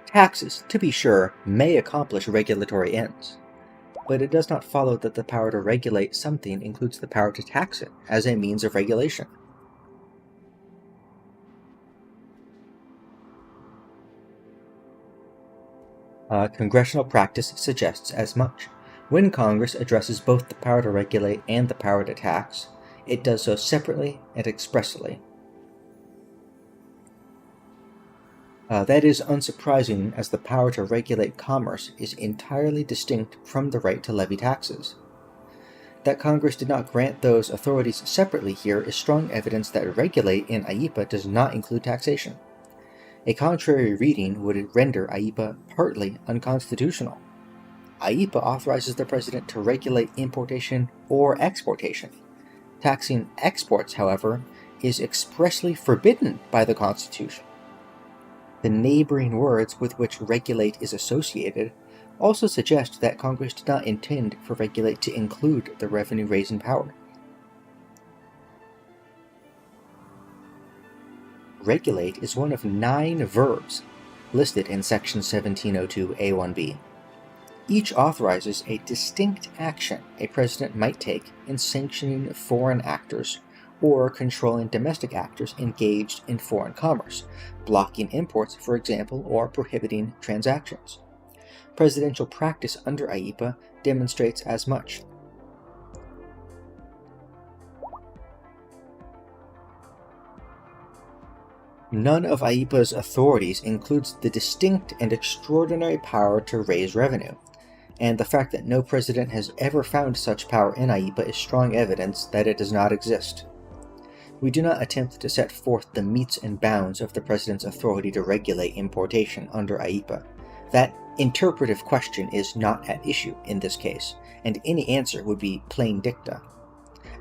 Taxes, to be sure, may accomplish regulatory ends, but it does not follow that the power to regulate something includes the power to tax it as a means of regulation. Congressional practice suggests as much. When Congress addresses both the power to regulate and the power to tax, it does so separately and expressly. That is unsurprising, as the power to regulate commerce is entirely distinct from the right to levy taxes. That Congress did not grant those authorities separately here is strong evidence that regulate in AIPA does not include taxation. A contrary reading would render AIPA partly unconstitutional. AIPA authorizes the President to regulate importation or exportation. Taxing exports, however, is expressly forbidden by the Constitution. The neighboring words with which regulate is associated also suggest that Congress did not intend for regulate to include the revenue-raising power. Regulate is one of 9 verbs listed in section 1702A1B. Each authorizes a distinct action a president might take in sanctioning foreign actors or controlling domestic actors engaged in foreign commerce, blocking imports, for example, or prohibiting transactions. Presidential practice under AIPA demonstrates as much. None of AIPA's authorities includes the distinct and extraordinary power to raise revenue. and the fact that no president has ever found such power in AIPA is strong evidence that it does not exist. We do not attempt to set forth the metes and bounds of the president's authority to regulate importation under AIPA. That interpretive question is not at issue in this case, and any answer would be plain dicta.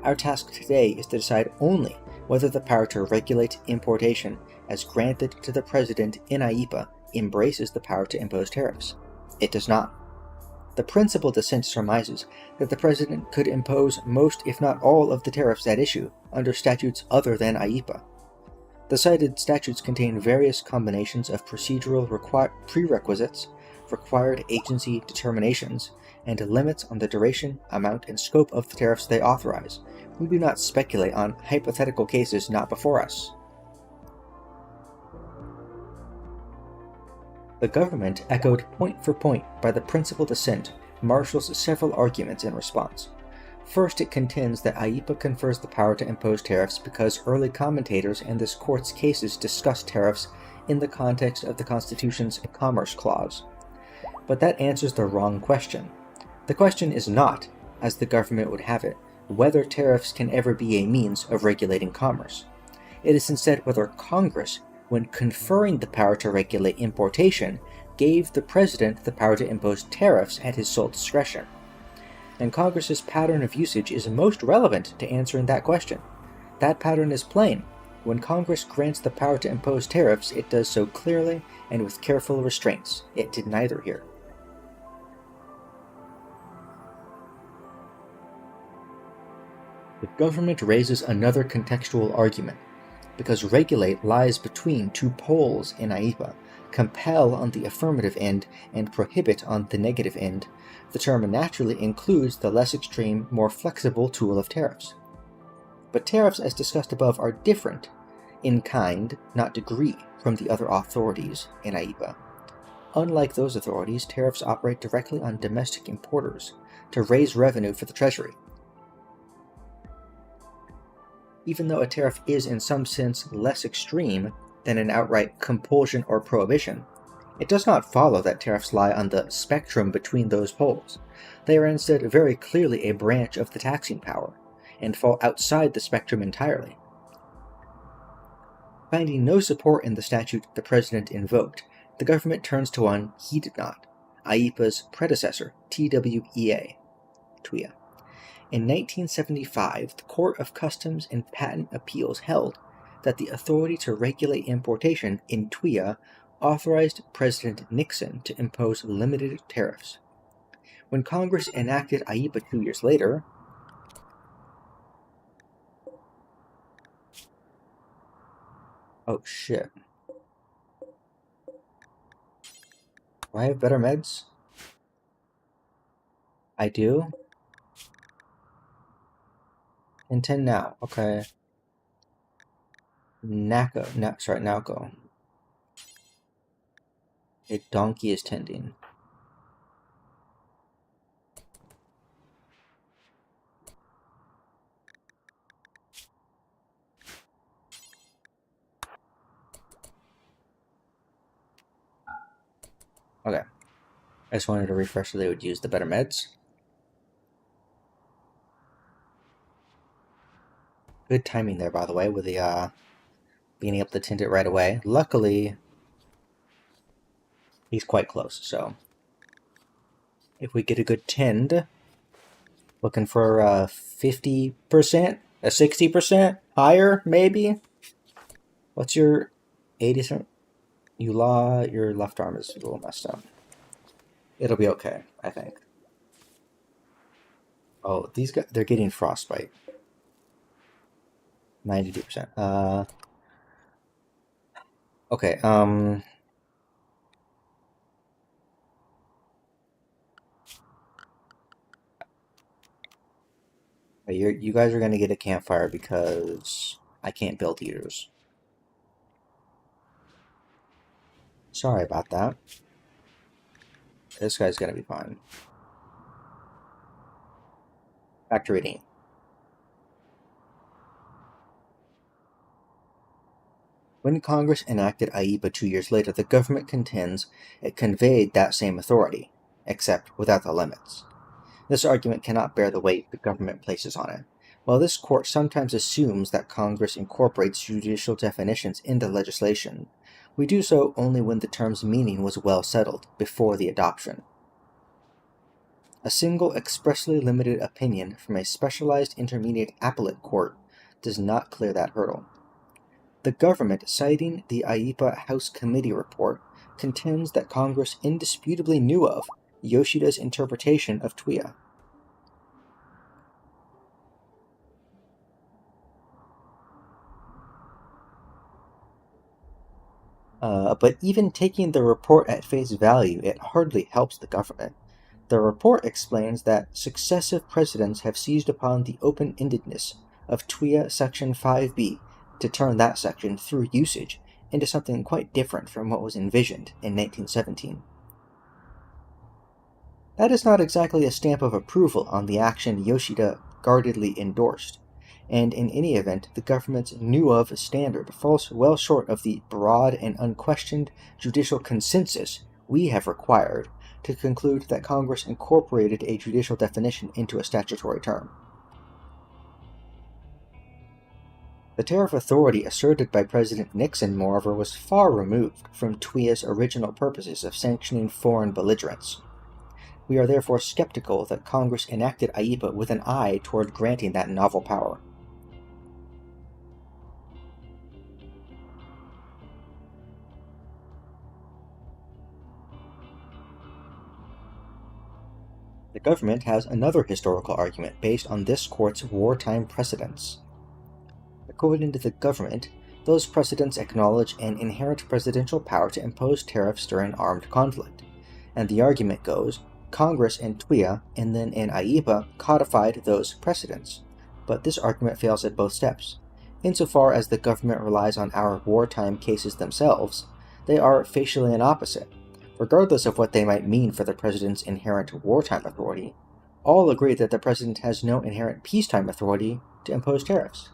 Our task today is to decide only whether the power to regulate importation as granted to the president in AIPA embraces the power to impose tariffs. It does not. The principal dissent surmises that the president could impose most, if not all, of the tariffs at issue under statutes other than AIPA. The cited statutes contain various combinations of procedural prerequisites, required agency determinations, and limits on the duration, amount, and scope of the tariffs they authorize. We do not speculate on hypothetical cases not before us. The government, echoed point for point by the principal dissent, marshals several arguments in response. First, it contends that AIPA confers the power to impose tariffs because early commentators in this court's cases discussed tariffs in the context of the Constitution's Commerce Clause. But that answers the wrong question. The question is not, as the government would have it, whether tariffs can ever be a means of regulating commerce. It is instead whether Congress, when conferring the power to regulate importation, gave the president the power to impose tariffs at his sole discretion. And Congress's pattern of usage is most relevant to answering that question. That pattern is plain. When Congress grants the power to impose tariffs, it does so clearly and with careful restraints. It did neither here. The government raises another contextual argument. Because regulate lies between two poles in AIPA, compel on the affirmative end and prohibit on the negative end, the term naturally includes the less extreme, more flexible tool of tariffs. But tariffs, as discussed above, are different in kind, not degree, from the other authorities in AIPA. Unlike those authorities, tariffs operate directly on domestic importers to raise revenue for the Treasury. Even though a tariff is in some sense less extreme than an outright compulsion or prohibition, it does not follow that tariffs lie on the spectrum between those poles. They are instead very clearly a branch of the taxing power, and fall outside the spectrum entirely. Finding no support in the statute the president invoked, the government turns to one he did not, AIPA's predecessor, TWEA. In 1975, the Court of Customs and Patent Appeals held that the authority to regulate importation in TWEA authorized President Nixon to impose limited tariffs. When Congress enacted AIPA 2 years later, oh shit. Do I have better meds? I do? And 10 now, okay. Nalco. A donkey is tending. Okay. I just wanted to refresh so they would use the better meds. Good timing there, by the way, with the being able to tend it right away. Luckily, he's quite close, so if we get a good tend, looking for a 50%, a 60%, higher, maybe? What's your 80%? Your left arm is a little messed up. It'll be okay, I think. Oh, these guys, they're getting frostbite. 92%. Okay, you guys are gonna get a campfire because I can't build heaters. Sorry about that. This guy's gonna be fine. Back to reading. When Congress enacted AIPA 2 years later, the government contends it conveyed that same authority. except without the limits. This argument cannot bear the weight the government places on it. While this court sometimes assumes that Congress incorporates judicial definitions into legislation, we do so only when the term's meaning was well settled before the adoption. A single expressly limited opinion from a specialized intermediate appellate court does not clear that hurdle. The government, citing the IEPA House Committee report, contends that Congress indisputably knew of Yoshida's interpretation of TWIA. But even taking the report at face value, it hardly helps the government. The report explains that successive presidents have seized upon the open-endedness of TWIA Section 5b to turn that section, through usage, into something quite different from what was envisioned in 1917. That is not exactly a stamp of approval on the action Yoshida guardedly endorsed, and in any event, the government's knew-of standard falls well short of the broad and unquestioned judicial consensus we have required to conclude that Congress incorporated a judicial definition into a statutory term. The tariff authority asserted by President Nixon, moreover, was far removed from TWIA's original purposes of sanctioning foreign belligerents. We are therefore skeptical that Congress enacted IEPA with an eye toward granting that novel power. The government has another historical argument based on this court's wartime precedents. According to the government, those precedents acknowledge an inherent presidential power to impose tariffs during armed conflict, and the argument goes, Congress in TWIA and then in IEPA codified those precedents, but this argument fails at both steps. Insofar as the government relies on our wartime cases themselves, they are facially an opposite. Regardless of what they might mean for the president's inherent wartime authority, all agree that the president has no inherent peacetime authority to impose tariffs.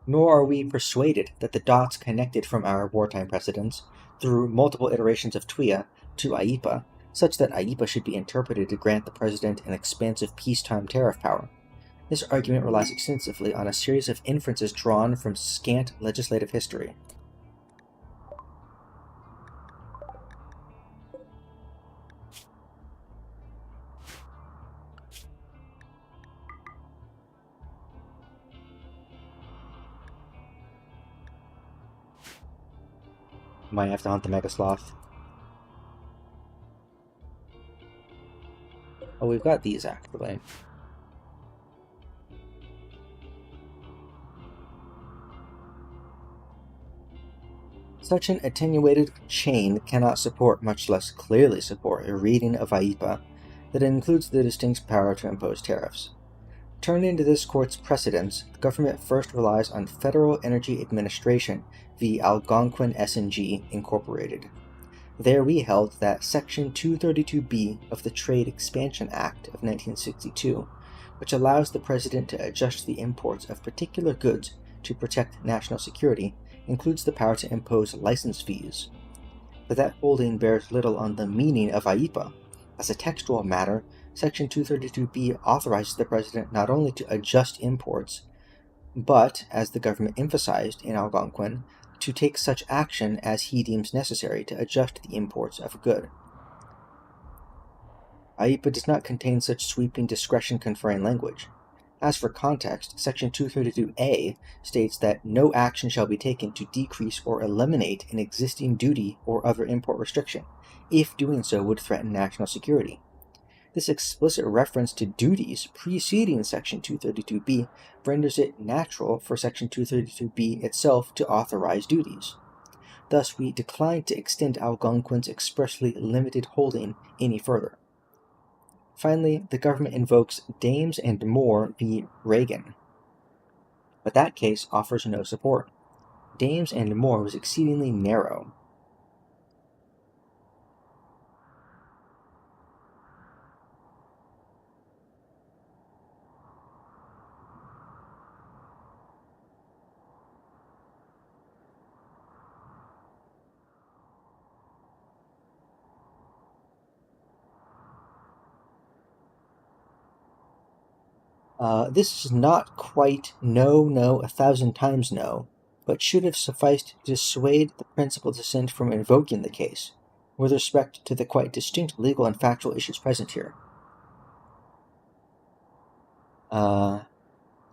Nor are we persuaded that the dots connected from our wartime precedents through multiple iterations of TWIA to IEPA, such that IEPA should be interpreted to grant the president an expansive peacetime tariff power. This argument relies extensively on a series of inferences drawn from scant legislative history. Might have to hunt the Mega Sloth. Oh, we've got these actually. Such an attenuated chain cannot support, much less clearly support, a reading of IEPA that includes the distinct power to impose tariffs. Turning to this court's precedents, the government first relies on Federal Energy Administration v. Algonquin S&G Incorporated. There we held that Section 232B of the Trade Expansion Act of 1962, which allows the president to adjust the imports of particular goods to protect national security, includes the power to impose license fees. But that holding bears little on the meaning of IEPA. As a textual matter, Section 232B authorizes the president not only to adjust imports, but, as the government emphasized in Algonquin, to take such action as he deems necessary to adjust the imports of a good. IEPA does not contain such sweeping discretion-conferring language. As for context, Section 232A states that no action shall be taken to decrease or eliminate an existing duty or other import restriction, if doing so would threaten national security. This explicit reference to duties preceding Section 232B renders it natural for Section 232B itself to authorize duties. Thus, we decline to extend Algonquin's expressly limited holding any further. Finally, the government invokes Dames and Moore v. Reagan, but that case offers no support. Dames and Moore was exceedingly narrow. This is not quite no, 1,000 times no, but should have sufficed to dissuade the principal dissent from invoking the case, with respect to the quite distinct legal and factual issues present here.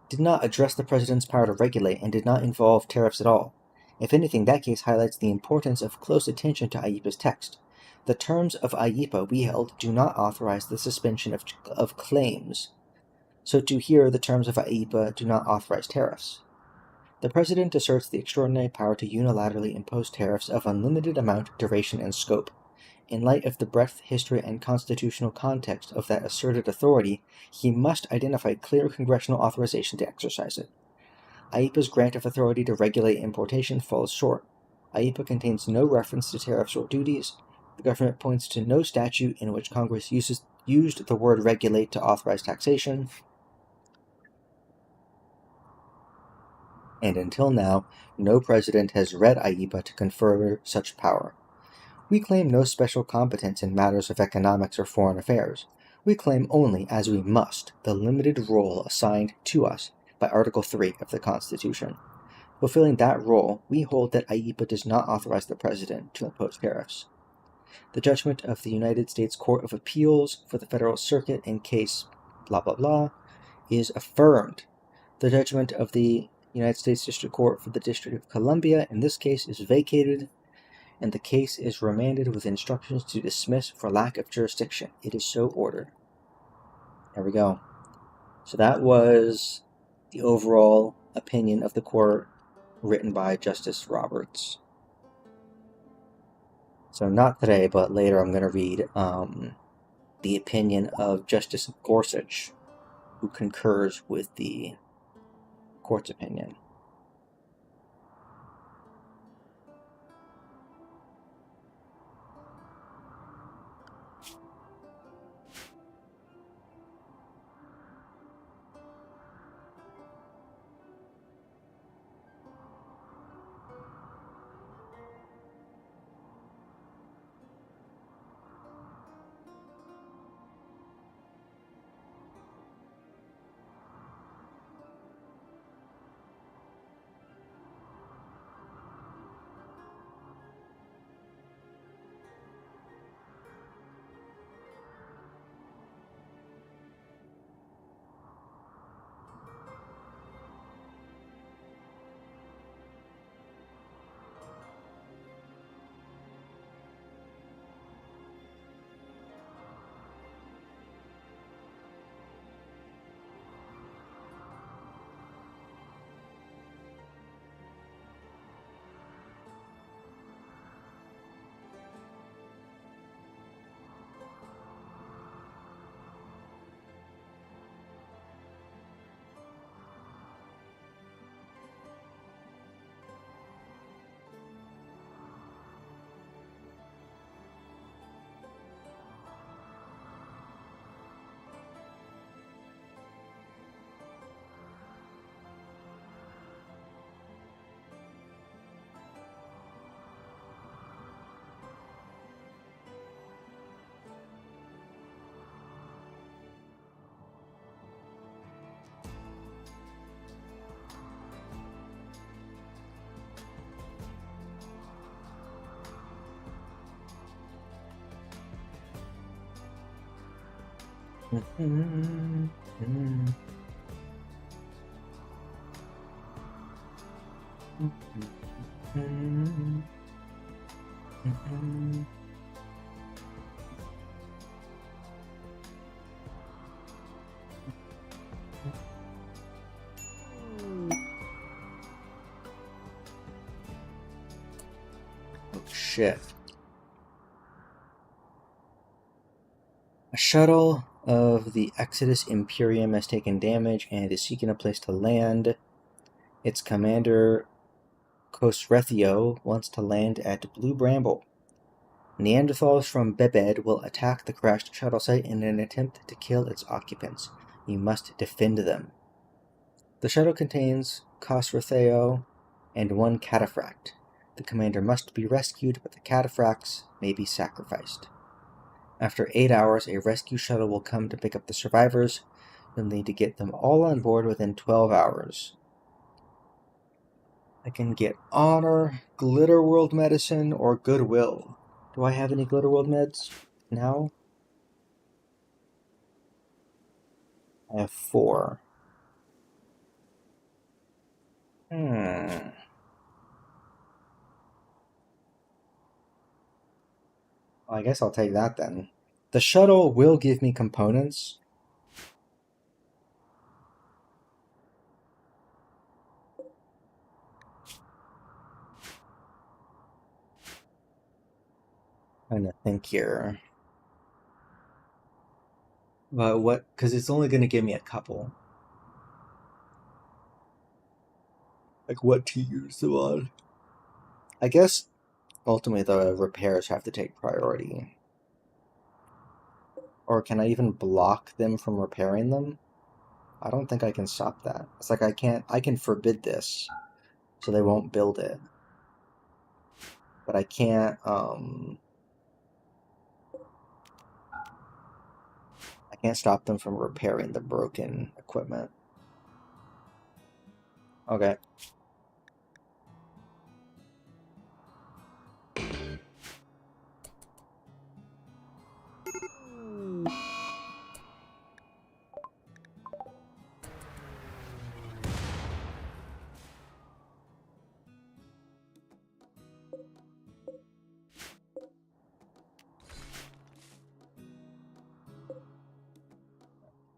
Did not address the president's power to regulate and did not involve tariffs at all. If anything, that case highlights the importance of close attention to IEPA's text. The terms of IEPA, we held, do not authorize the suspension of claims. So to here, the terms of IEPA do not authorize tariffs. The president asserts the extraordinary power to unilaterally impose tariffs of unlimited amount, duration, and scope. In light of the breadth, history, and constitutional context of that asserted authority, he must identify clear congressional authorization to exercise it. IEPA's grant of authority to regulate importation falls short. IEPA contains no reference to tariffs or duties. The government points to no statute in which Congress used the word regulate to authorize taxation. And until now, no president has read IEPA to confer such power. We claim no special competence in matters of economics or foreign affairs. We claim only, as we must, the limited role assigned to us by Article 3 of the Constitution. Fulfilling that role, we hold that IEPA does not authorize the President to impose tariffs. The judgment of the United States Court of Appeals for the Federal Circuit in case blah blah blah is affirmed. The judgment of the United States District Court for the District of Columbia in this case is vacated, and the case is remanded with instructions to dismiss for lack of jurisdiction. It is so ordered. There we go. So that was the overall opinion of the court written by Justice Roberts. So not today, but later I'm going to read the opinion of Justice Gorsuch, who concurs with the court's opinion. Oh shit. A shuttle of the Exodus Imperium has taken damage and is seeking a place to land. Its commander, Kosrethio, wants to land at Blue Bramble. Neanderthals from Bebed will attack the crashed shuttle site in an attempt to kill its occupants. You must defend them. The shuttle contains Kosrethio and one cataphract. The commander must be rescued, but the cataphracts may be sacrificed. After 8 hours, a rescue shuttle will come to pick up the survivors. You'll need to get them all on board within 12 hours. I can get Honor, Glitter World Medicine, or Goodwill. Do I have any Glitter World meds now? I have 4. Well, I guess I'll take that then. The shuttle will give me components. I'm gonna think here. But what? Because it's only gonna give me a couple. Like what to use them on? I guess ultimately the repairs have to take priority. Or can I even block them from repairing them? I don't think I can stop that. It's like I can forbid this, so they won't build it. But I can't, I can't stop them from repairing the broken equipment. Okay.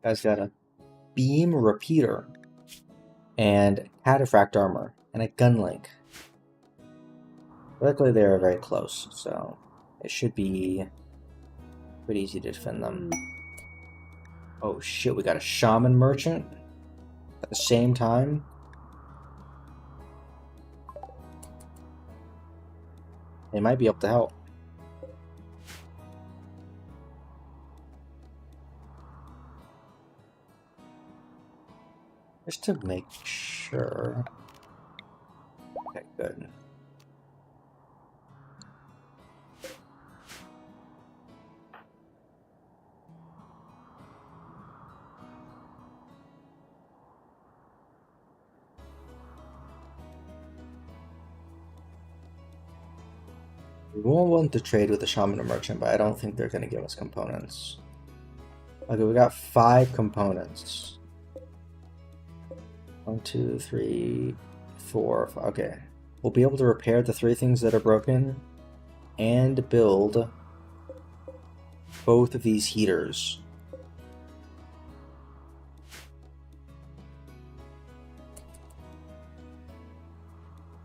Guy's got a beam repeater and cataphract armor and a gun link. Luckily they are very close, so it should be pretty easy to defend them. Oh shit, we got a shaman merchant at the same time. They might be able to help. Just to make sure. Okay, good. We won't want to trade with the shaman or merchant, but I don't think they're going to give us components. Okay, we got 5 components. 1, 2, 3, 4, 5. Okay. We'll be able to repair the 3 things that are broken and build both of these heaters.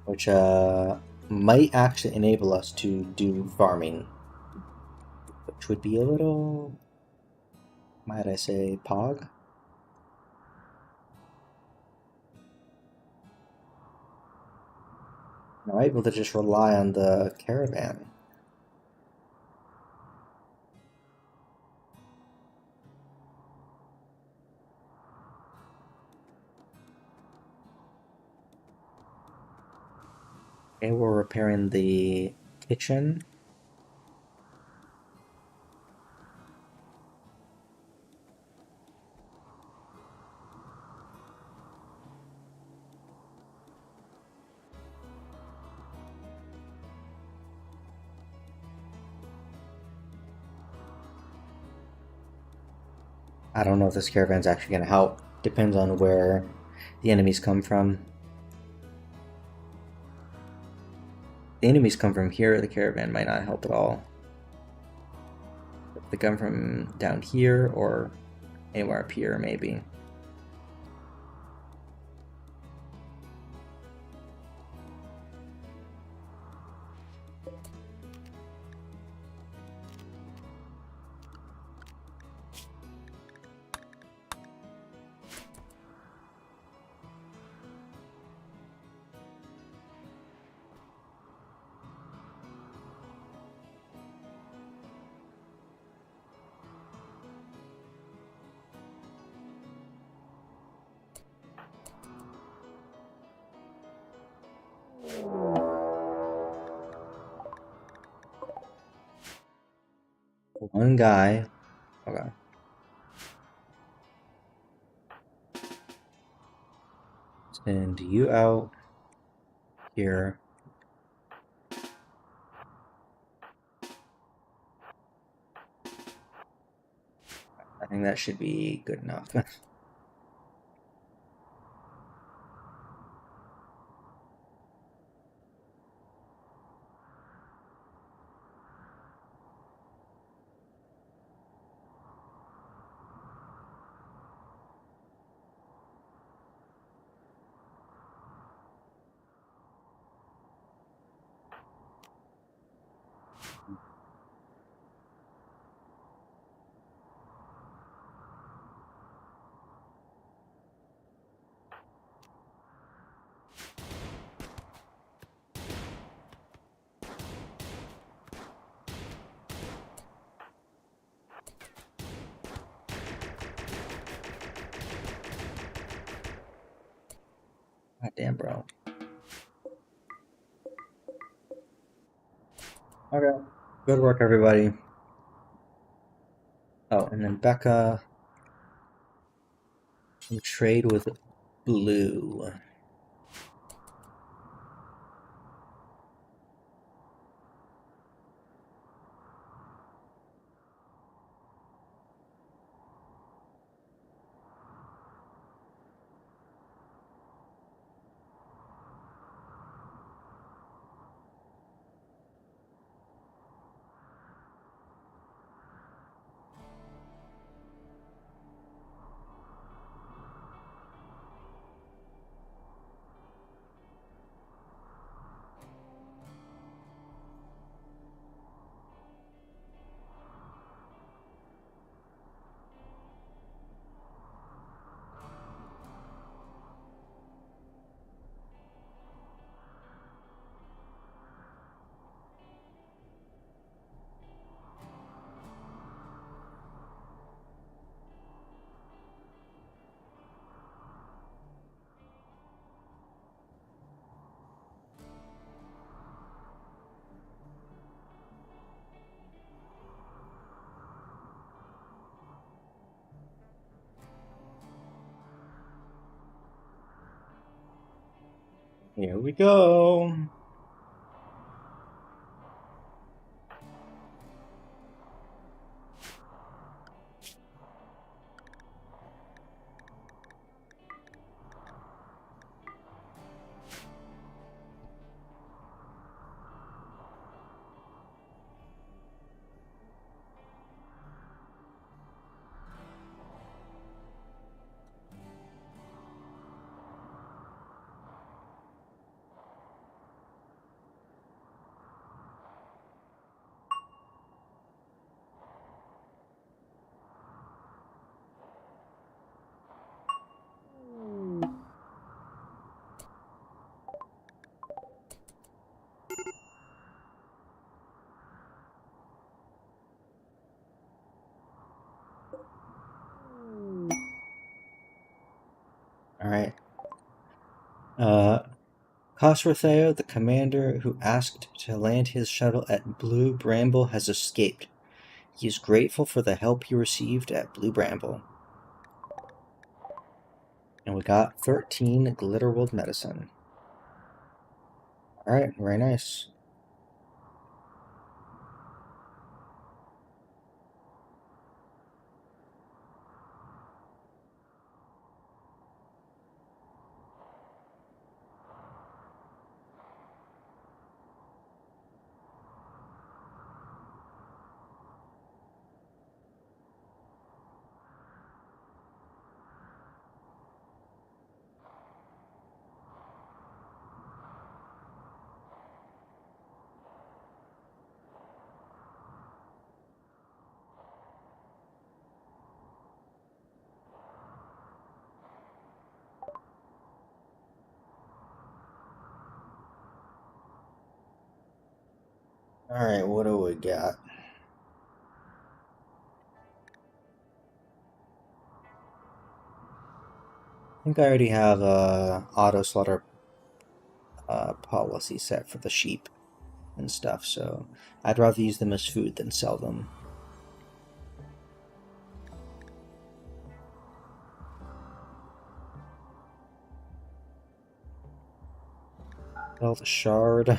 Which might actually enable us to do farming. Which would be a little, might I say, pog? Am I able to just rely on the caravan? Okay, we're repairing the kitchen. I don't know if this caravan's actually going to help. Depends on where the enemies come from. The enemies come from here, the caravan might not help at all. If they come from down here or anywhere up here, maybe. One guy. Okay. Send you out here. I think that should be good enough. God damn, bro. Okay. Good work, everybody. Oh, and then Becca can trade with Blue. Here we go. Alright. Khosrotheo, the commander who asked to land his shuttle at Blue Bramble, has escaped. He is grateful for the help he received at Blue Bramble. And we got 13 Glitterworld medicine. Alright, very nice. Alright, what do we got? I think I already have a auto slaughter policy set for the sheep and stuff, so I'd rather use them as food than sell them. Well, the shard.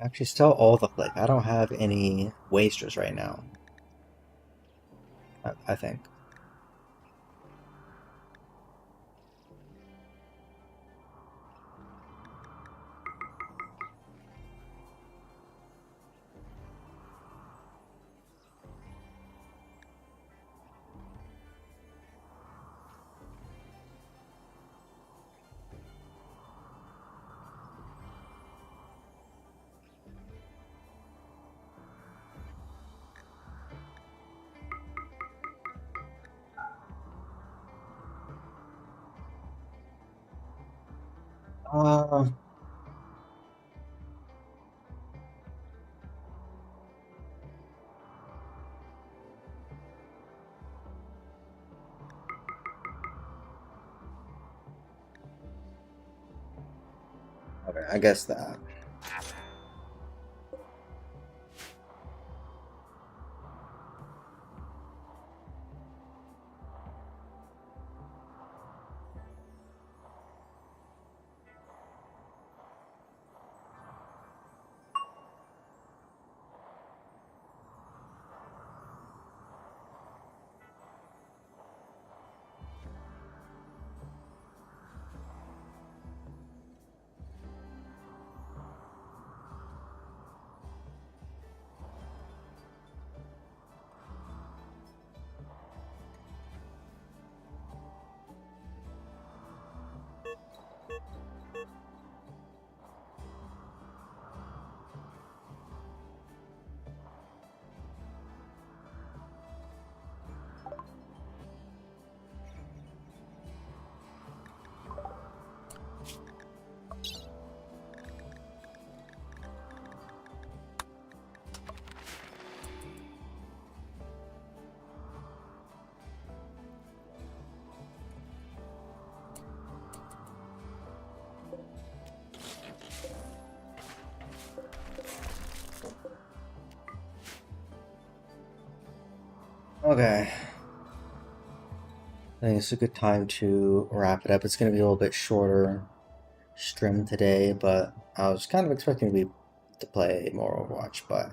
Actually, still all the click. I don't have any wasters right now. I think. Uh, okay, I guess that. Okay. I think it's a good time to wrap it up. It's going to be a little bit shorter stream today, but I was kind of expecting to play more Overwatch. But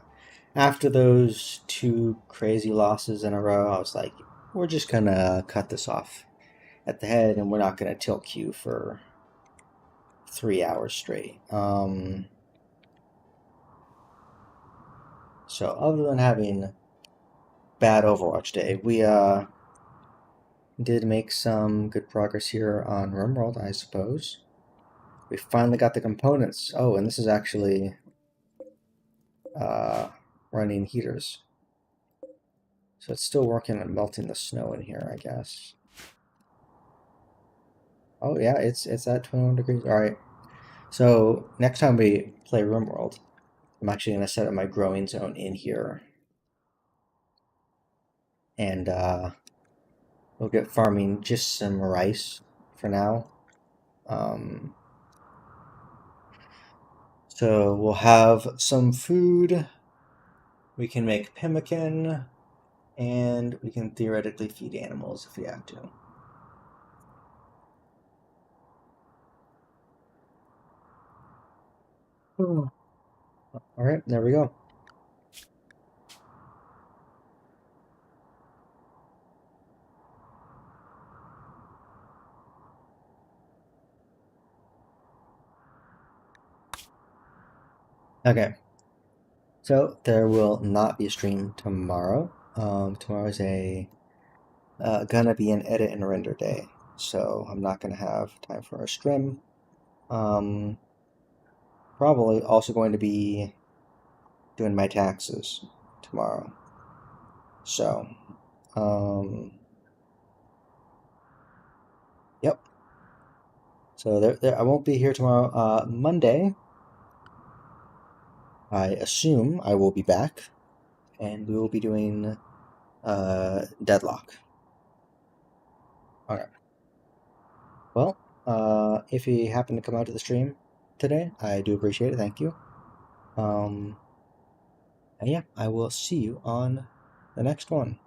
after those two crazy losses in a row, I was like, we're just going to cut this off at the head, and we're not going to tilt Q for 3 hours straight. So other than having bad Overwatch day, we did make some good progress here on RimWorld, I suppose. We finally got the components. Oh, and this is actually running heaters. So it's still working on melting the snow in here, I guess. Oh yeah, it's at 21 degrees. All right. So next time we play RimWorld, I'm actually going to set up my growing zone in here. And we'll get farming just some rice for now. So we'll have some food. We can make pemmican, and we can theoretically feed animals if we have to. All right, there we go. Okay, so there will not be a stream tomorrow. Tomorrow is gonna be an edit and render day, so I'm not gonna have time for a stream. Probably also going to be doing my taxes tomorrow. So, yep. So I won't be here tomorrow. Monday, I assume I will be back, and we will be doing Deadlock. Okay. Well, if you happen to come out to the stream today, I do appreciate it. Thank you. And yeah, I will see you on the next one.